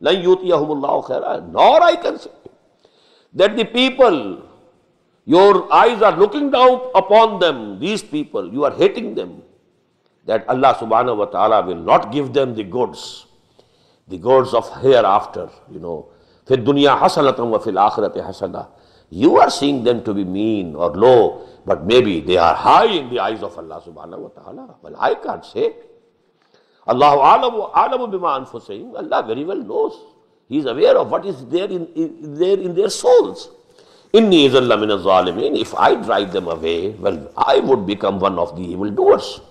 لَنْ يُؤْتِيَهُمُ اللَّهُ خَيْرًا. Nor I can say that the people, your eyes are looking down upon them, these people, you are hating them, that Allah subhanahu wa ta'ala will not give them the goods of hereafter, فِي الدُّنْيَا حَسَنَةً وَفِي الْآخِرَةِ حَسَنَةً. You are seeing them to be mean or low, but maybe they are high in the eyes of Allah subhanahu wa ta'ala. Well, I can't say. Allahu a'lamu bima anfusihim. Allah very well knows. He is aware of what is there in their souls. Inni idhan lamina zalimin. If I drive them away, well, I would become one of the evildoers.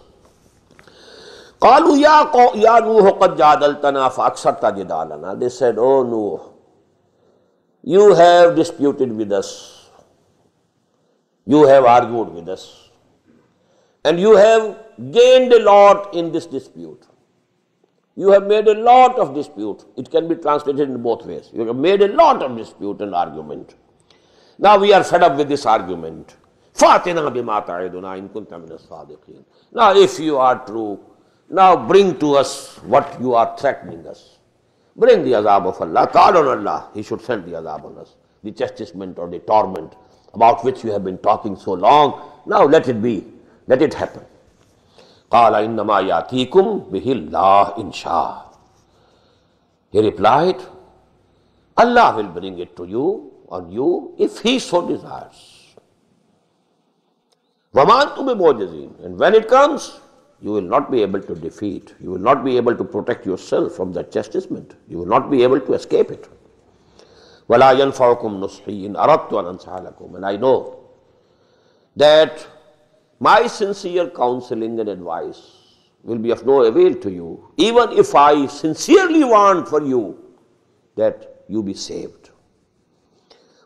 قالوا يا نوح قد جادلتنا فأكثرت جدالنا. They said, oh Nuh, you have disputed with us, you have argued with us, and you have gained a lot in this dispute. You have made a lot of dispute. It can be translated in both ways. You have made a lot of dispute and argument. Now we are fed up with this argument. فَأْتِنَا بِمَا تَعِدُنَا إِن كُنْتَ مِنَ الصَّادِقِينَ. Now if you are true, now bring to us what you are threatening us. Bring the azab of Allah. Call on Allah. He should send the azab on us. The chastisement or the torment about which you have been talking so long. Now let it be. Let it happen. قَالَ إِنَّمَا يَأْتِيكُمْ بِهِ اللَّهُ إِنْ شَاءَ. He replied, Allah will bring it to you, on you, if He so desires. وَمَا أَنْتُمْ بِمُعْجِزِينَ. And when it comes, you will not be able to defeat. You will not be able to protect yourself from that chastisement. You will not be able to escape it. وَلَا يَنْفَعُكُمْ نُصْحِي إِنْ أَرَدْتُ أَنْ أَنْصَحَ لَكُمْ. And I know that my sincere counseling and advice will be of no avail to you, even if I sincerely want for you that you be saved.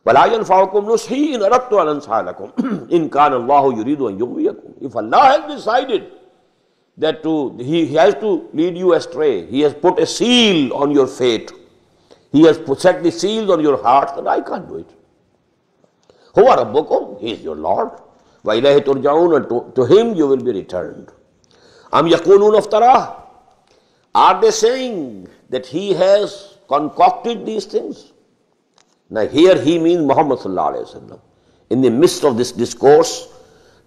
وَلَا يَنْفَعُكُمْ نُصْحِي إِنْ أَرَدْتُ أَنْ أَنْصَحَ لَكُمْ إِنْ كَانَ اللَّهُ يُرِيدُ أَنْ يُغْوِيَكُمْ. If Allah has decided that He has to lead you astray, He has put a seal on your fate, He has set the seals on your heart, then I can't do it. Huwa rabbukum, He is your Lord. Wa ilayhi turja'un, and to Him you will be returned. Am yaqulun aftarah. Are they saying that he has concocted these things? Now here he means Muhammad sallallahu alaihi wasallam. In the midst of this discourse,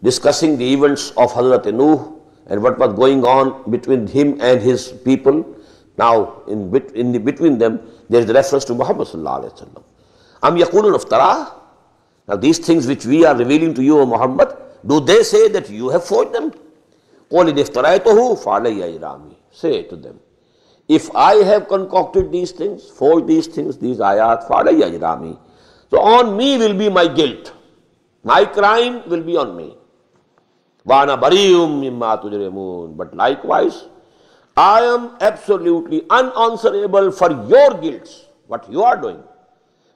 discussing the events of Hazrat Nuh and what was going on between him and his people, now in between them there is reference to Muhammad sallallahu alaihi wasallam. Am yaqulun aftarah. Now these things which we are revealing to you, O Muhammad, do they say that you have forged them? قُلْ إِنِ افْتَرَيْتُهُ فَعَلَيَّ إِجْرَامِي. Say to them, if I have concocted these things, forged these things, these ayat, فَعَلَيَّ إِجْرَامِي. So on me will be my guilt. My crime will be on me. وَأَنَا بَرِيٌّ مِّمَّا تُجْرِمُونَ. But likewise, I am absolutely unanswerable for your guilts, what you are doing.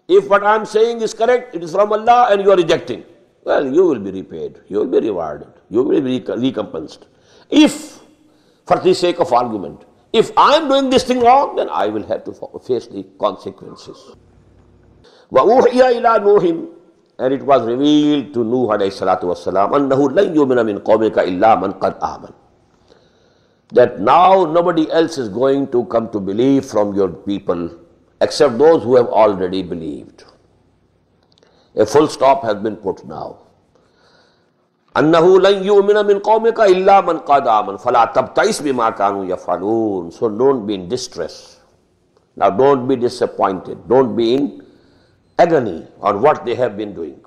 If what I am saying is correct, it is from Allah, and you are rejecting, well, you will be repaid, you will be rewarded, you will be recompensed. If, for the sake of argument, if I am doing this thing wrong, then I will have to face the consequences. وَأُوحِيَ إِلَى نُوحٍ. And it was revealed to Nuh alayhi salatu wassalam, أَنَّهُ لَنْ يُؤْمِنَ مِنْ قَوْمِكَ إِلَّا مَنْ قَدْ آمَنَ. That now nobody else is going to come to believe from your people except those who have already believed. A full stop has been put now. أَنَّهُ لَنْ يُؤْمِنَ مِنْ قَوْمِكَ إِلَّا مَنْ قَدْ آمَنَ فَلَا تَبْتَئِسْ بِمَا كَانُوا يَفْعَلُونَ. So don't be in distress. Now don't be disappointed. Don't be in agony on what they have been doing.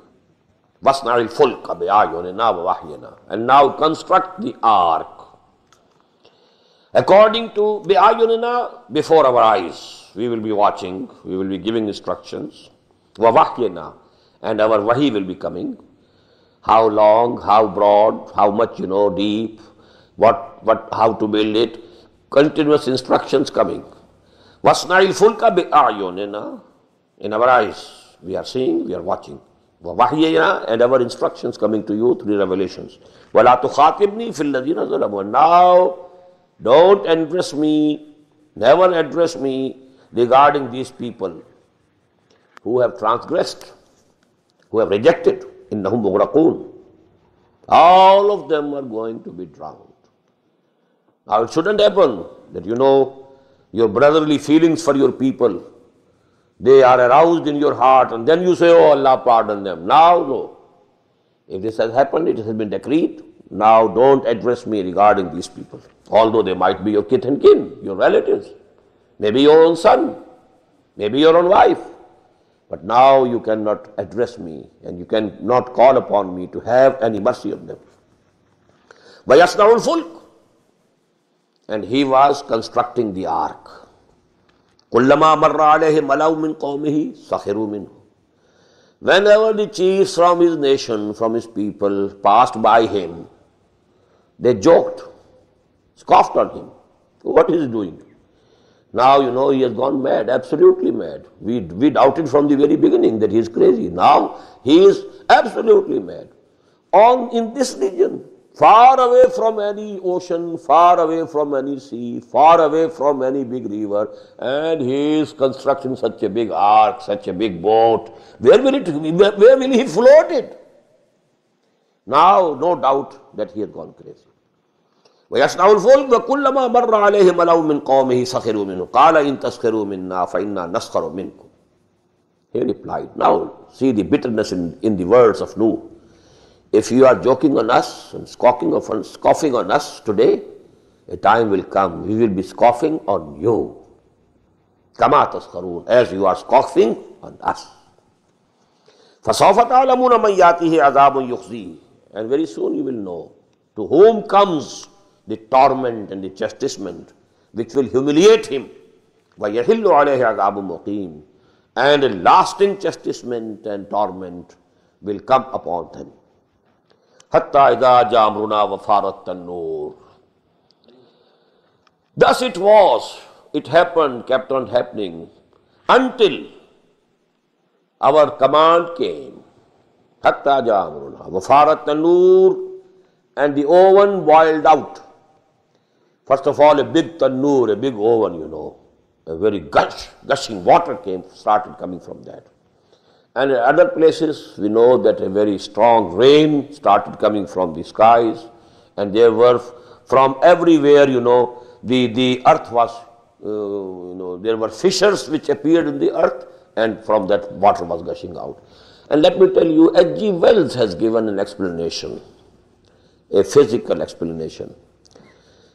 وَاصْنَعِ الْفُلْكَ بِأَعْيُنِنَا وَوَحْيِنَا. And now construct the ark according to بِأَعْيُنِنَا, before our eyes. We will be watching, we will be giving instructions. وَوَحْيِنَا. And our wahi will be coming. How long, how broad, how much deep, how to build it. Continuous instructions coming. وَاصْنَعِ الْفُلْكَ بِأَعْيُنِنَا. In our eyes, we are seeing, we are watching. وَوَحْيِنَا. And our instructions coming to you through the revelations. وَلَا تُخَاطِبْنِي فِي الَّذِينَ ظَلَمُوا. Now, don't address me, never address me regarding these people who have transgressed, who have rejected. إِنَّهُمْ مُغْرَقُونَ. All of them are going to be drowned. Now it shouldn't happen that your brotherly feelings for your people, they are aroused in your heart and then you say, oh Allah, pardon them. Now, no. If this has happened, it has been decreed. Now don't address me regarding these people. Although they might be your kith and kin, your relatives, maybe your own son, maybe your own wife. But now you cannot address me and you cannot call upon me to have any mercy on them. وَيَصْنَعُ الْفُلْكَ, and he was constructing the ark. كُلَّمَا مَرَّ عَلَيْهِ مَلَوْ مِنْ قَوْمِهِ سَخِرُوا مِنْهُ. Whenever the chiefs from his nation, from his people passed by him, they joked, scoffed on him. What is he doing? Now he has gone mad, absolutely mad. We doubted from the very beginning that he is crazy. Now he is absolutely mad. In this region, far away from any ocean, far away from any sea, far away from any big river, and he is constructing such a big ark, such a big boat. Where will he float it? Now, no doubt that he has gone crazy. وَيَصْنَعُ الْفُلْكَ وَكُلَّمَا مَرَّ عَلَيْهِ مَلَوْ مِنْ قَوْمِهِ سَخِرُوا مِنْهُ قَالَ إِنْ تَسْخِرُوا مِنَّا فَإِنَّا نَسْخَرُ مِنْكُمْ. He replied, now see the bitterness in the words of Nuh. If you are joking on us and scoffing on us today, a time will come, we will be scoffing on you. كَمَا تَسْخَرُونَ, as you are scoffing on us. فَسَوْفَ تَعْلَمُونَ مَنْ يَأْتِيهِ عَذَابٌ يُخْزِيهِ. And very soon you will know to whom comes the torment and the chastisement which will humiliate him. وَيَحِلُّ عَلَيْهِ عَذَابٌ مُقِيمٌ. And a lasting chastisement and torment will come upon them. حَتَّى إِذَا جَاءَ أَمْرُنَا وَفَارَتِ النُّورُ. Thus it happened, kept on happening, until our command came. حَتَّى جَاءَ أَمْرُنَا وَفَارَتِ النُّورُ. And the oven boiled out. First of all, a big tannoor, a big oven, a very gushing water started coming from that. And in other places, we know that a very strong rain started coming from the skies, and there were from everywhere, the earth was, there were fissures which appeared in the earth, and from that water was gushing out. And let me tell you, H.G. Wells has given an explanation, a physical explanation.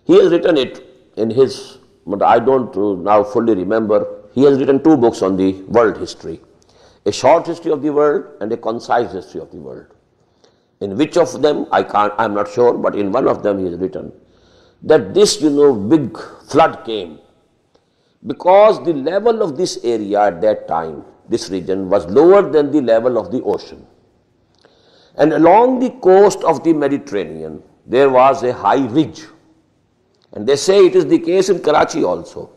He has written it in his, but I don't now fully remember. He has written 2 books on the world history. A short history of the world and a concise history of the world. In which of them, I'm not sure, but in one of them he has written that this, big flood came because the level of this area at that time, this region, was lower than the level of the ocean. And along the coast of the Mediterranean, there was a high ridge. And they say it is the case in Karachi also.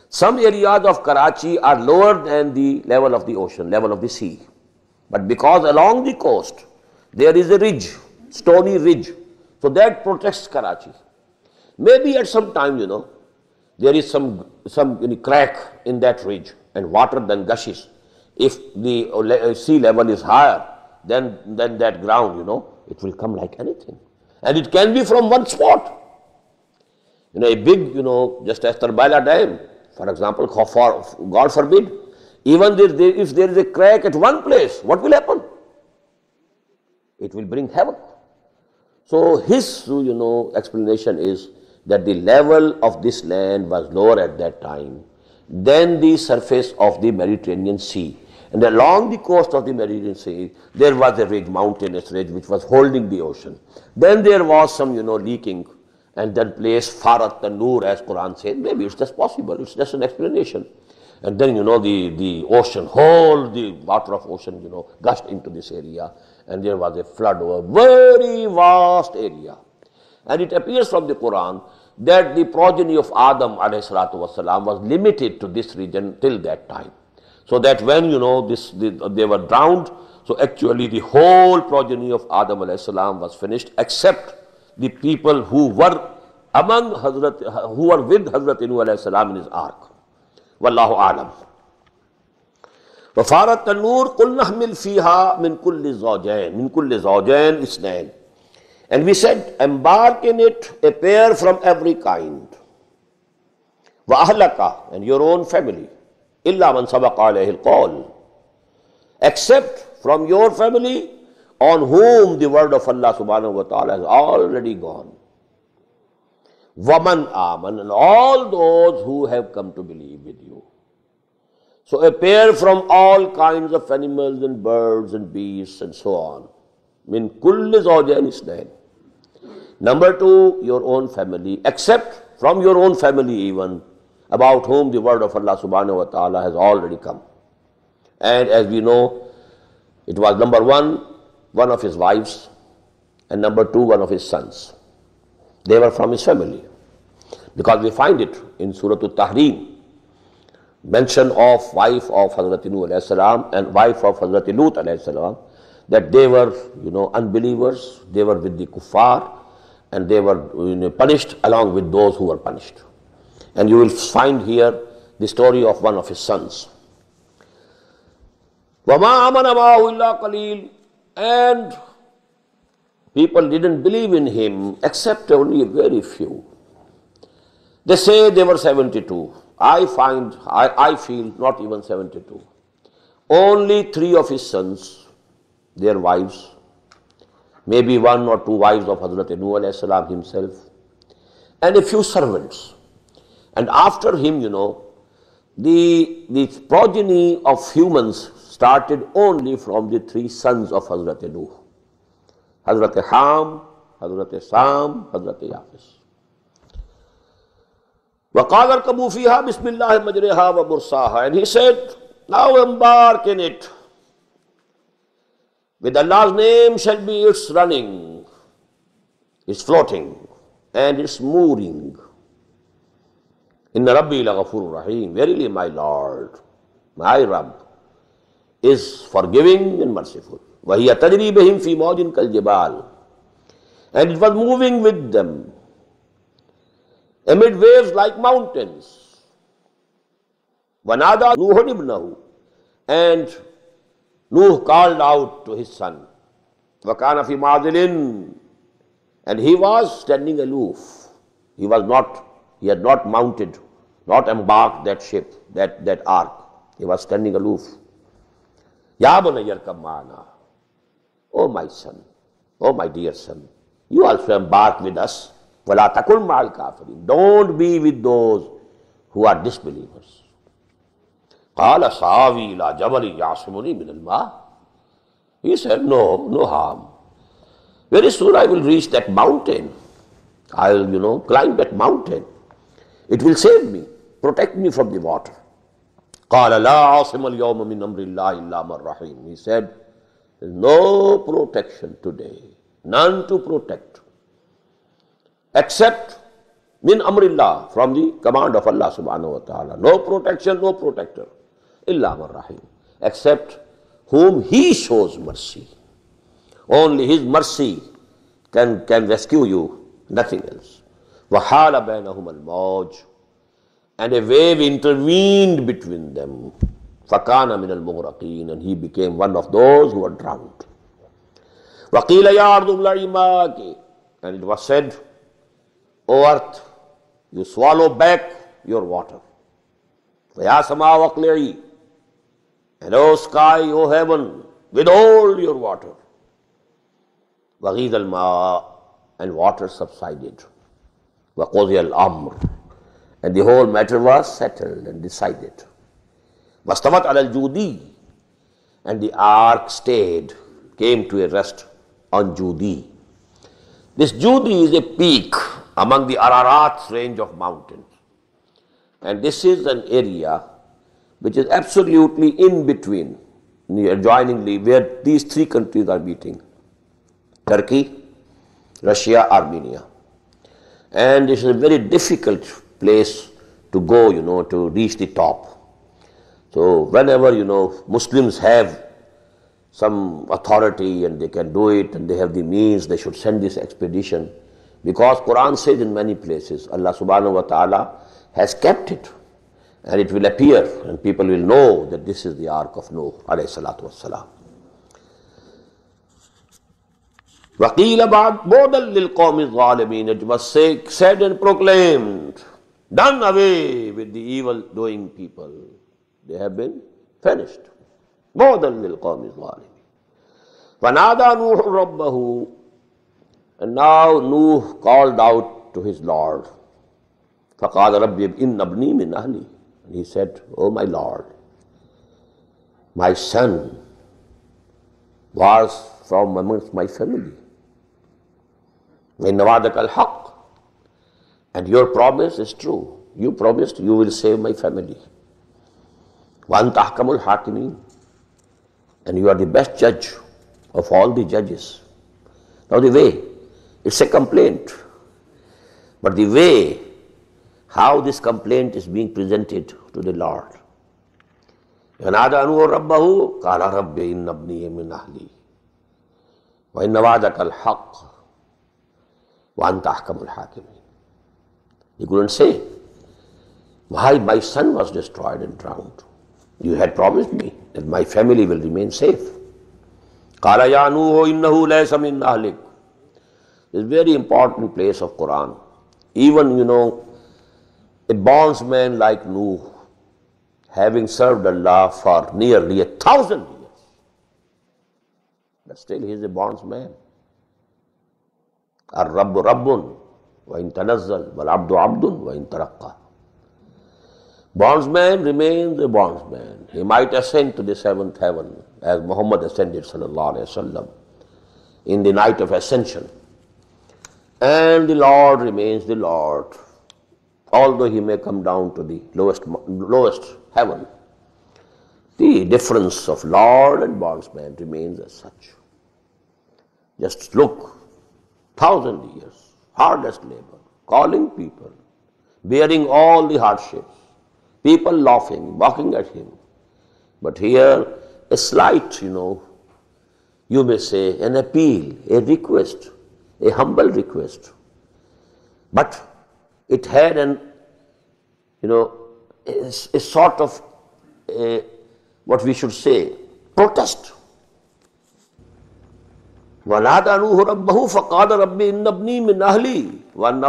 Some areas of Karachi are lower than the level of the ocean, level of the sea. But because along the coast, there is a ridge, stony ridge, so that protects Karachi. Maybe at some time, there is some crack in that ridge and water then gushes. If the sea level is higher, then that ground, it will come like anything. And it can be from one spot. A big, just as Tarbala Dam, for example, God forbid, even if there is a crack at one place, what will happen? It will bring havoc. So his, explanation is that the level of this land was lower at that time than the surface of the Mediterranean Sea. And along the coast of the Mediterranean Sea, there was a ridge, mountainous ridge, which was holding the ocean. Then there was some, leaking, and that place, Farat Tanur, as Quran says, maybe it's just possible, it's just an explanation. And then, the ocean, the water of ocean, gushed into this area, and there was a flood over a very vast area. And it appears from the Quran that the progeny of Adam ﷺ was limited to this region till that time. So that when, they were drowned, so actually the whole progeny of Adam ﷺ was finished, except the people who were with Hazrat Nuh ﷺ in his ark. Wallahu alam. وَفَارَتْ النُّورُ قُلْ نَحْمِلْ فِيهَا مِنْ كُلِّ زَوْجَيْنِ إِثْنَيْنِ. And we said, embark in it a pair from every kind. وَأَهْلَكَ, and your own family. إِلَّا مَنْ سَبَقَ عَلَيْهِ الْقَوْلِ, except from your family on whom the word of Allah subhanahu wa ta'ala has already gone. وَمَنْ آمَنَ, and all those who have come to believe with you. So a pair from all kinds of animals and birds and beasts and so on. Min kulli zawjayn isnayn. Number two, your own family, except from your own family even, about whom the word of Allah subhanahu wa ta'ala has already come. And as we know, it was number one of his wives, and number two, one of his sons. They were from his family. Because we find it in Surah Al-Tahrim, mention of wife of Hazrat Nuh alayhi salam and wife of Hazrat Lut alayhi salam, that they were, unbelievers, they were with the kuffar, and they were punished along with those who were punished. And you will find here the story of one of his sons. وَمَا آمَنَ مَعَهُ إِلَّا قَلِيلٌ, and people didn't believe in him except only very few. They say they were 72. I feel not even 72. Only 3 of his sons, their wives, maybe 1 or 2 wives of Hazrat Nuh alayhi salam himself, and a few servants. And after him, the progeny of humans started only from the 3 sons of Hazrat Nuh. Hazrat Ham, Hazrat Sam, Hazrat Yafis. وَقَالَ ارْكَبُوا فِيهَا بِسْمِ اللَّهِ مَجْرَاهَا وَمُرْسَاهَا, and he said, now embark in it. With Allah's name shall be its running, its floating, and its mooring. Inna Rabbi la-ghafurur rahim, verily my Lord, my Rabb, is forgiving and merciful. وَهِيَ تَجْرِي بِهِمْ فِي مَوْجٍ كَالْجِبَالِ, and it was moving with them amid waves like mountains. وَنَادَى نُوحٌ ابْنَهُ, and Nuh called out to his son. وَكَانَ فِي مَعْزِلٍ, and he was standing aloof. He had not mounted, not embarked that ship, that ark. He was standing aloof. يَا بُنَيَّ ارْكَبْ مَعَنَا, oh my son, oh my dear son, you also embark with us. وَلَا تَكُنْ مَعَ الْكَافِرِينَ, don't be with those who are disbelievers. قَالَ سَآوِي إِلَى جَبَلٍ يَعْصِمُنِي مِنَ الْمَاءِ, he said, no harm. Very soon I will reach that mountain. I will, climb that mountain. It will save me, protect me from the water. قَالَ لَا عَاصِمَ الْيَوْمَ مِنْ أَمْرِ اللَّهِ إِلَّا مَنْ رَحِيمٌ, he said, there is no protection today, none to protect, except min amrillah, from the command of Allah subhanahu wa ta'ala. No protection, no protector. Illa man rahim, except whom he shows mercy. Only his mercy can rescue you, nothing else. وَحَالَ بَيْنَهُمَا الْمَوْجُ, and a wave intervened between them. فَكَانَ مِنَ الْمُغْرَقِينَ, and he became one of those who were drowned. وَقِيلَ يَا أَرْضُ ابْلَعِي مَاءَكِ, and it was said, O earth, you swallow back your water. وَيَا سَمَاءُ أَقْلِعِي, and O sky, O heaven, withhold your water. وَغِيضَ الْمَاءُ, and water subsided. وَقُضِيَ الْأَمْرُ, and the whole matter was settled and decided. وَاسْتَوَتْ عَلَى الْجُودِي, and the ark stayed, came to a rest on Judi. This Judi is a peak among the Ararat's range of mountains. And this is an area which is absolutely in between, adjoiningly, where these 3 countries are meeting: Turkey, Russia, Armenia. And it's a very difficult place to go, to reach the top. So whenever, Muslims have some authority and they can do it and they have the means, they should send this expedition. Because Quran says in many places, Allah subhanahu wa ta'ala has kept it, and it will appear and people will know that this is the ark of Nuh alayhi salatu wassalam. وَقِيلَ بَعْدًا لِلْقَوْمِ الظَّالِمِينَ. It was said and proclaimed, done away with the evil doing people. They have been finished. بَعْدًا لِلْقَوْمِ الظَّالِمِينَ. فَنَادَى نُوحٌ رَبَّهُ. And now Nuh called out to his Lord. فَقَالَ رَبِّ إِنَّ ابْنِي مِنْ أَهْلِي. And he said, "O my Lord, my son was from amongst my family. إِنَّ وَعْدَكَ الْحَقِّ. And your promise is true. You promised you will save my family. وَأَنْتَ أَحْكَمُ الْحَاكِمِينَ. And you are the best judge of all the judges." Now the way, it's a complaint, but the way how this complaint is being presented to the Lord. يَنَادَى نُوحٌ رَبَّهُ قَالَ رَبِّ إِنَّ ابْنِي مِنْ أَهْلِي وَإِنَّ وَعْدَكَ الْحَقِّ وَأَنْتَ أَحْكَمُ الْحَاكِمِينَ. He couldn't say why my son was destroyed and drowned. You had promised me that my family will remain safe. قَالَ يَا نُوحُ إِنَّهُ لَيْسَ مِنْ أَهْلِكَ. It's a very important place of Quran. Even, a bondsman like Nuh, having served Allah for nearly 1,000 years, but still he is a bondsman. الرب رب وإن تنزل والعبد عبد وإن ترقى. Bondsman remains a bondsman. He might ascend to the seventh heaven as Muhammad ascended sallallahu alaihi wasallam in the night of ascension, and the Lord remains the Lord, although he may come down to the lowest heaven. The difference of Lord and bondsman remains as such. Just look, 1,000 years, hardest labor, calling people, bearing all the hardships, people laughing, mocking at him. But here, a slight, you may say, an appeal, a request, a humble request. But it had a sort of, what we should say, protest. وَنَادَى نُوحٌ رَبَّهُ فَقَالَ رَبِّ إِنَّ ابْنِي مِنْ أَهْلِي وَإِنَّ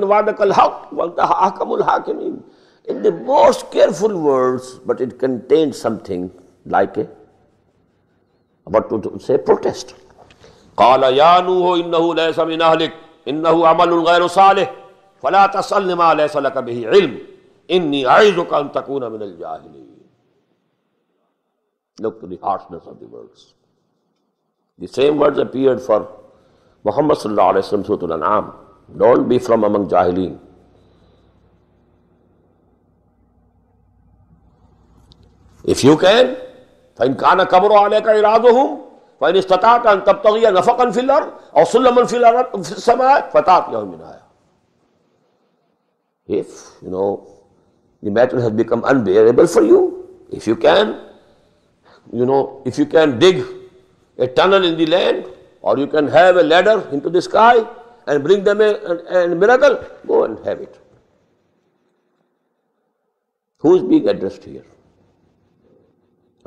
وَعْدَكَ الْحَقُّ وَأَنْتَ أَحْكَمُ الْحَاكِمِينَ. In the most careful words, but it contains something like to say protest. قَالَ يَا نُوحُ إِنَّهُ لَيْسَ مِنْ أَهْلِكَ إِنَّهُ عَمَلٌ غَيْرُ صَالِحٍ فَلَا تَسْأَلْنِ مَا لَيْسَ لَكَ بِهِ عِلْمٌ إِنِّي أَعِظُكَ أَنْ تَكُونَ مِنَ الْجَاهِلِينَ. Look to the harshness of the words. The same words appeared for Muhammad sallallahu alaihi wasallam, Surah Al-An'am. Don't be from among Jahilin. If you can, فَإِنْ كَانَ كَبُرَ عَلَيْكَ إِرَادُهُمْ فَإِنِ اسْتَطَعْتَ أَنْ تَبْتَغِيَ نَفَقًا فِي الْأَرْضِ أَوْ سُلَّمًا فِي السَّمَاءِ فَتَأْتِيَهُم مِنْ آيَةٍ. If, the matter has become unbearable for you, if you can, if you can dig a tunnel in the land, or you can have a ladder into the sky and bring them a miracle, go and have it. Who is being addressed here?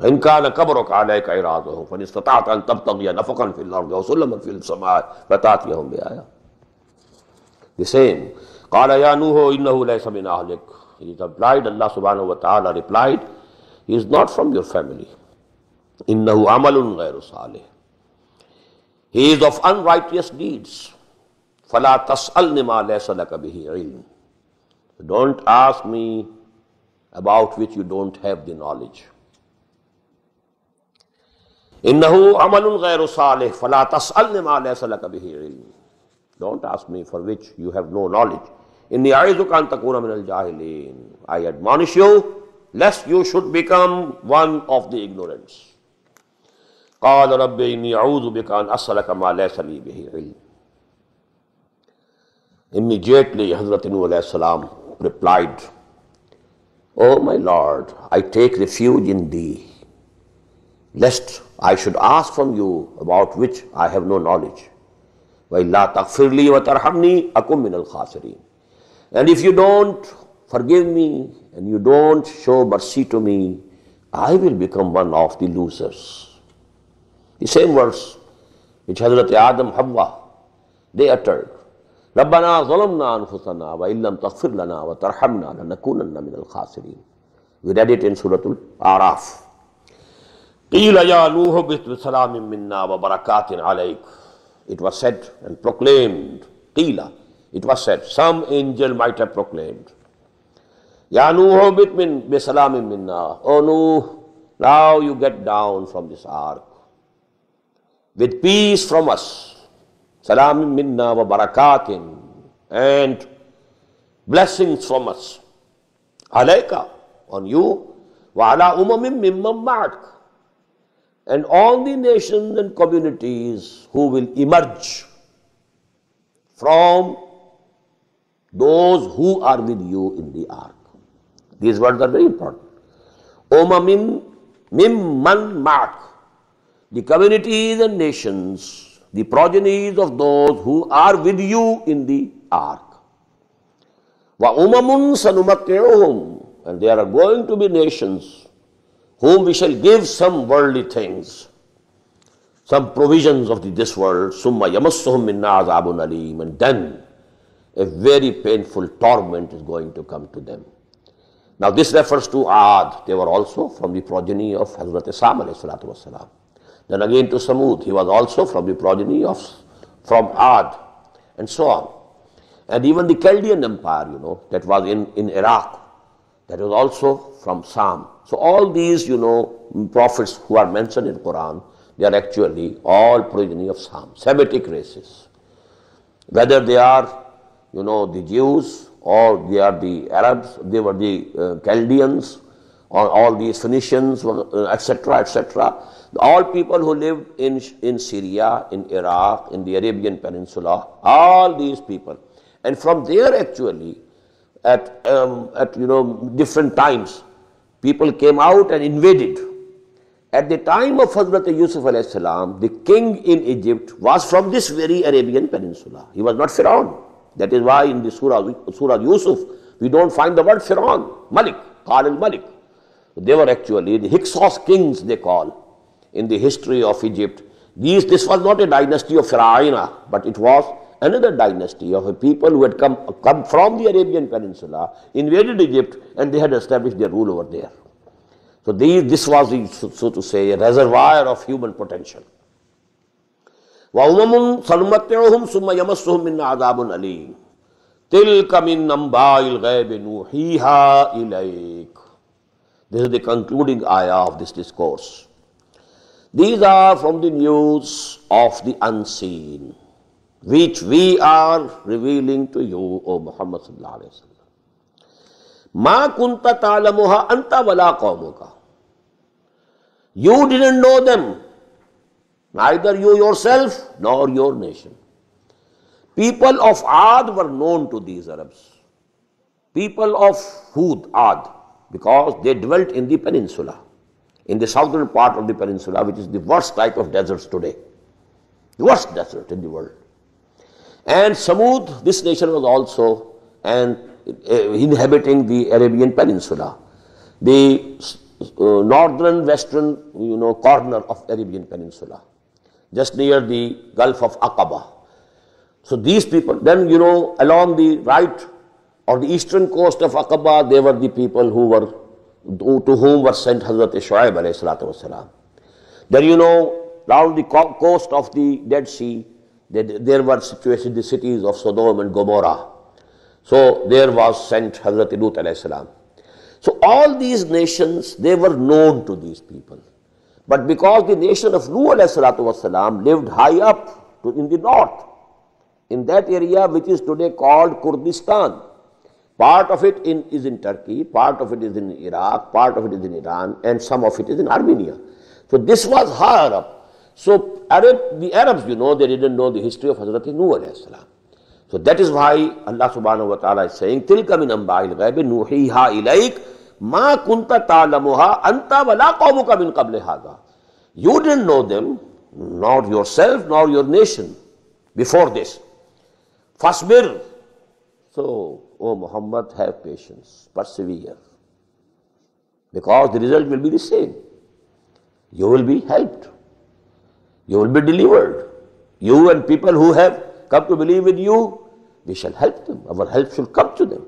إِنْ كَانَ كَبْرُكَ عَلَيْكَ إِرَادُهُمْ فَإِنِ اسْتَطَعْتَ أَنْ تَبْتَغِيَ نَفَقًا فِي الْأَرْضِ أَوْ سُلَّمًا فِي السَّمَاءِ فَتَأْتِيَهُم بِآيَةٍ. The same. قَالَ يَا نُوحُ إِنَّهُ لَيْسَ مِنْ أَهْلِكَ. He replied, Allah subhanahu wa ta'ala replied, he is not from your family. إِنَّهُ عَمَلٌ غَيْرُ صَالِحٍ. He is of unrighteous deeds. فَلَا تَسْأَلْنِ مَا لَيْسَ لَكَ بِهِ عِلْمٌ. Don't ask me about which you don't have the knowledge. إِنَّهُ عَمَلٌ غَيْرُ صَالِحٍ فَلَا تَسْأَلْنِ مَا لَيْسَ لَكَ بِهِ عِلْمٌ. Don't ask me for which you have no knowledge. إِنِّي أَعِظُكَ أَن تَكُونَ مِنَ الْجَاهِلِينَ. I admonish you, lest you should become one of the ignorants. قَالَ رَبِّ إِنِّي أَعُوذُ بِكَ أَنْ أَسْأَلَكَ مَا لَيْسَ لِي بِهِ عِلْمٌ. Immediately Hazrat Nuh alayhi salam replied, O my Lord, I take refuge in thee, lest I should ask from you about which I have no knowledge. وَإِلَّا تَغْفِرْ لِي وَتَرْحَمْنِي أَكُنْ مِنَ الْخَاسِرِينَ. And if you don't forgive me and you don't show mercy to me, I will become one of the losers. The same verse which Hazrat Adam, Hawa, they uttered. رَبَّنَا ظَلَمْنَا أَنفُسَنَا وَإِن لَمْ تَغْفِرْ لَنَا وَتَرْحَمْنَا لَنَكُونَنَّ مِنَ الْخَاسِرِينَ. We read it in Surah Al-A'raf. قِيلَ يَا نُوحُ اهْبِطْ بِسَلَامٍ مِنَّا وَبَرَكَاتٍ عَلَيْكَ. It was said and proclaimed. Qila, it was said, some angel might have proclaimed, Ya Nuh bi salamin minna. Oh Nuh, now you get down from this ark with peace from us. Salamin minna wa barakatin, and blessings from us. Alayka, on you, wa ala umamim mimman ma'ak, and all the nations and communities who will emerge from those who are with you in the ark. These words are very important. Umamim mimman ma'ak, the communities and nations, the progenies of those who are with you in the ark. Wa umamun sanumatti'uhum, and there are going to be nations whom we shall give some worldly things, some provisions of this world. Summa yamassuhum minna azabun alim, and then a very painful torment is going to come to them. Now this refers to Ad. They were also from the progeny of Hazrat Sam alayhi salatu wasalam. Then again to Samud, he was also from the progeny from Ad, and so on. And even the Chaldean Empire, that was in Iraq, that was also from Sam. So all these, prophets who are mentioned in Quran, they are actually all progeny of Sam, Semitic races. Whether they are, the Jews, or they are the Arabs, they were the Chaldeans, or all these Phoenicians, etc., etc. All people who lived in Syria, in Iraq, in the Arabian Peninsula, all these people. And from there actually, at different times, people came out and invaded. At the time of Hazrat Yusuf alayhi salam, the king in Egypt was from this very Arabian Peninsula. He was not Pharaoh. That is why in the Surah Yusuf, we don't find the word Pharaoh, Malik, Qal al-Malik. They were actually the Hyksos kings, they call, in the history of Egypt. This was not a dynasty of Pharaoh, but it was another dynasty of a people who had come from the Arabian Peninsula, invaded Egypt, and they had established their rule over there. So this was, so to say, a reservoir of human potential. وَأُمَمٌ سَنُمَتِّعُهُمْ ثُمَّ يَمَسُّهُم مِّنَّا عَذَابٌ أَلِيمٌ تِلْكَ مِن أَنبَاءِ الْغَيْبِ نُوحِيهَا إِلَيْكَ. This is the concluding ayah of this discourse. These are from the news of the unseen, which we are revealing to you, O Muhammad sallallahu alaihi wasallam. Ma kunta ta'lamuha anta wala qaumuka. You didn't know them, neither you yourself nor your nation. People of Ad were known to these Arabs. People of Hud, Ad, because they dwelt in the peninsula, in the southern part of the peninsula, which is the worst type of deserts today, the worst desert in the world. And Samud, this nation was also inhabiting the Arabian Peninsula, the northern western corner of Arabian Peninsula, just near the Gulf of Aqaba. So these people, then along the right or the eastern coast of Aqaba, they were the people to whom were sent Hazrat Shu'aib alayhi salatu wasalam. Then around the coast of the Dead Sea, there were situated the cities of Sodom and Gomorrah. So there was sent Hazrat Lut alayhi salam. So all these nations, they were known to these people. But because the nation of Nuh alayhi salatu wasalam lived high up in the north, in that area which is today called Kurdistan, part of it is in Turkey, part of it is in Iraq, part of it is in Iran, and some of it is in Armenia. So this was higher up. So the Arabs, they didn't know the history of Hazrat Nuh alayhi salam. So that is why Allah subhanahu wa ta'ala is saying, تِلْكَ مِنْ أَنْبَاءِ الْغَيْبِ نُوحِيهَا إِلَيْكَ مَا كُنْتَ تَعْلَمُهَا أَنْتَ وَلَا قَوْمُكَ مِنْ قَبْلِ هَذَا. You didn't know them, nor yourself, nor your nation, before this. فَاصْبِرْ. So, O Muhammad, have patience, persevere, because the result will be the same. You will be helped. You will be delivered. You and people who have come to believe in you, we shall help them. Our help shall come to them.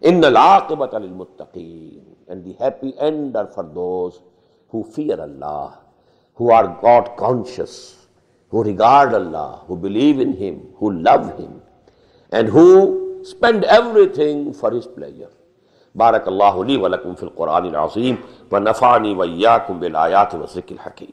Innal aqibata lil muttaqeen. And the happy end are for those who fear Allah, who are God conscious, who regard Allah, who believe in Him, who love Him, and who spend everything for His pleasure. Barakallahu li wa lakum fil Qur'an al-azim wa nafa'ani wa iyyakum bil ayati wa zikril hakim.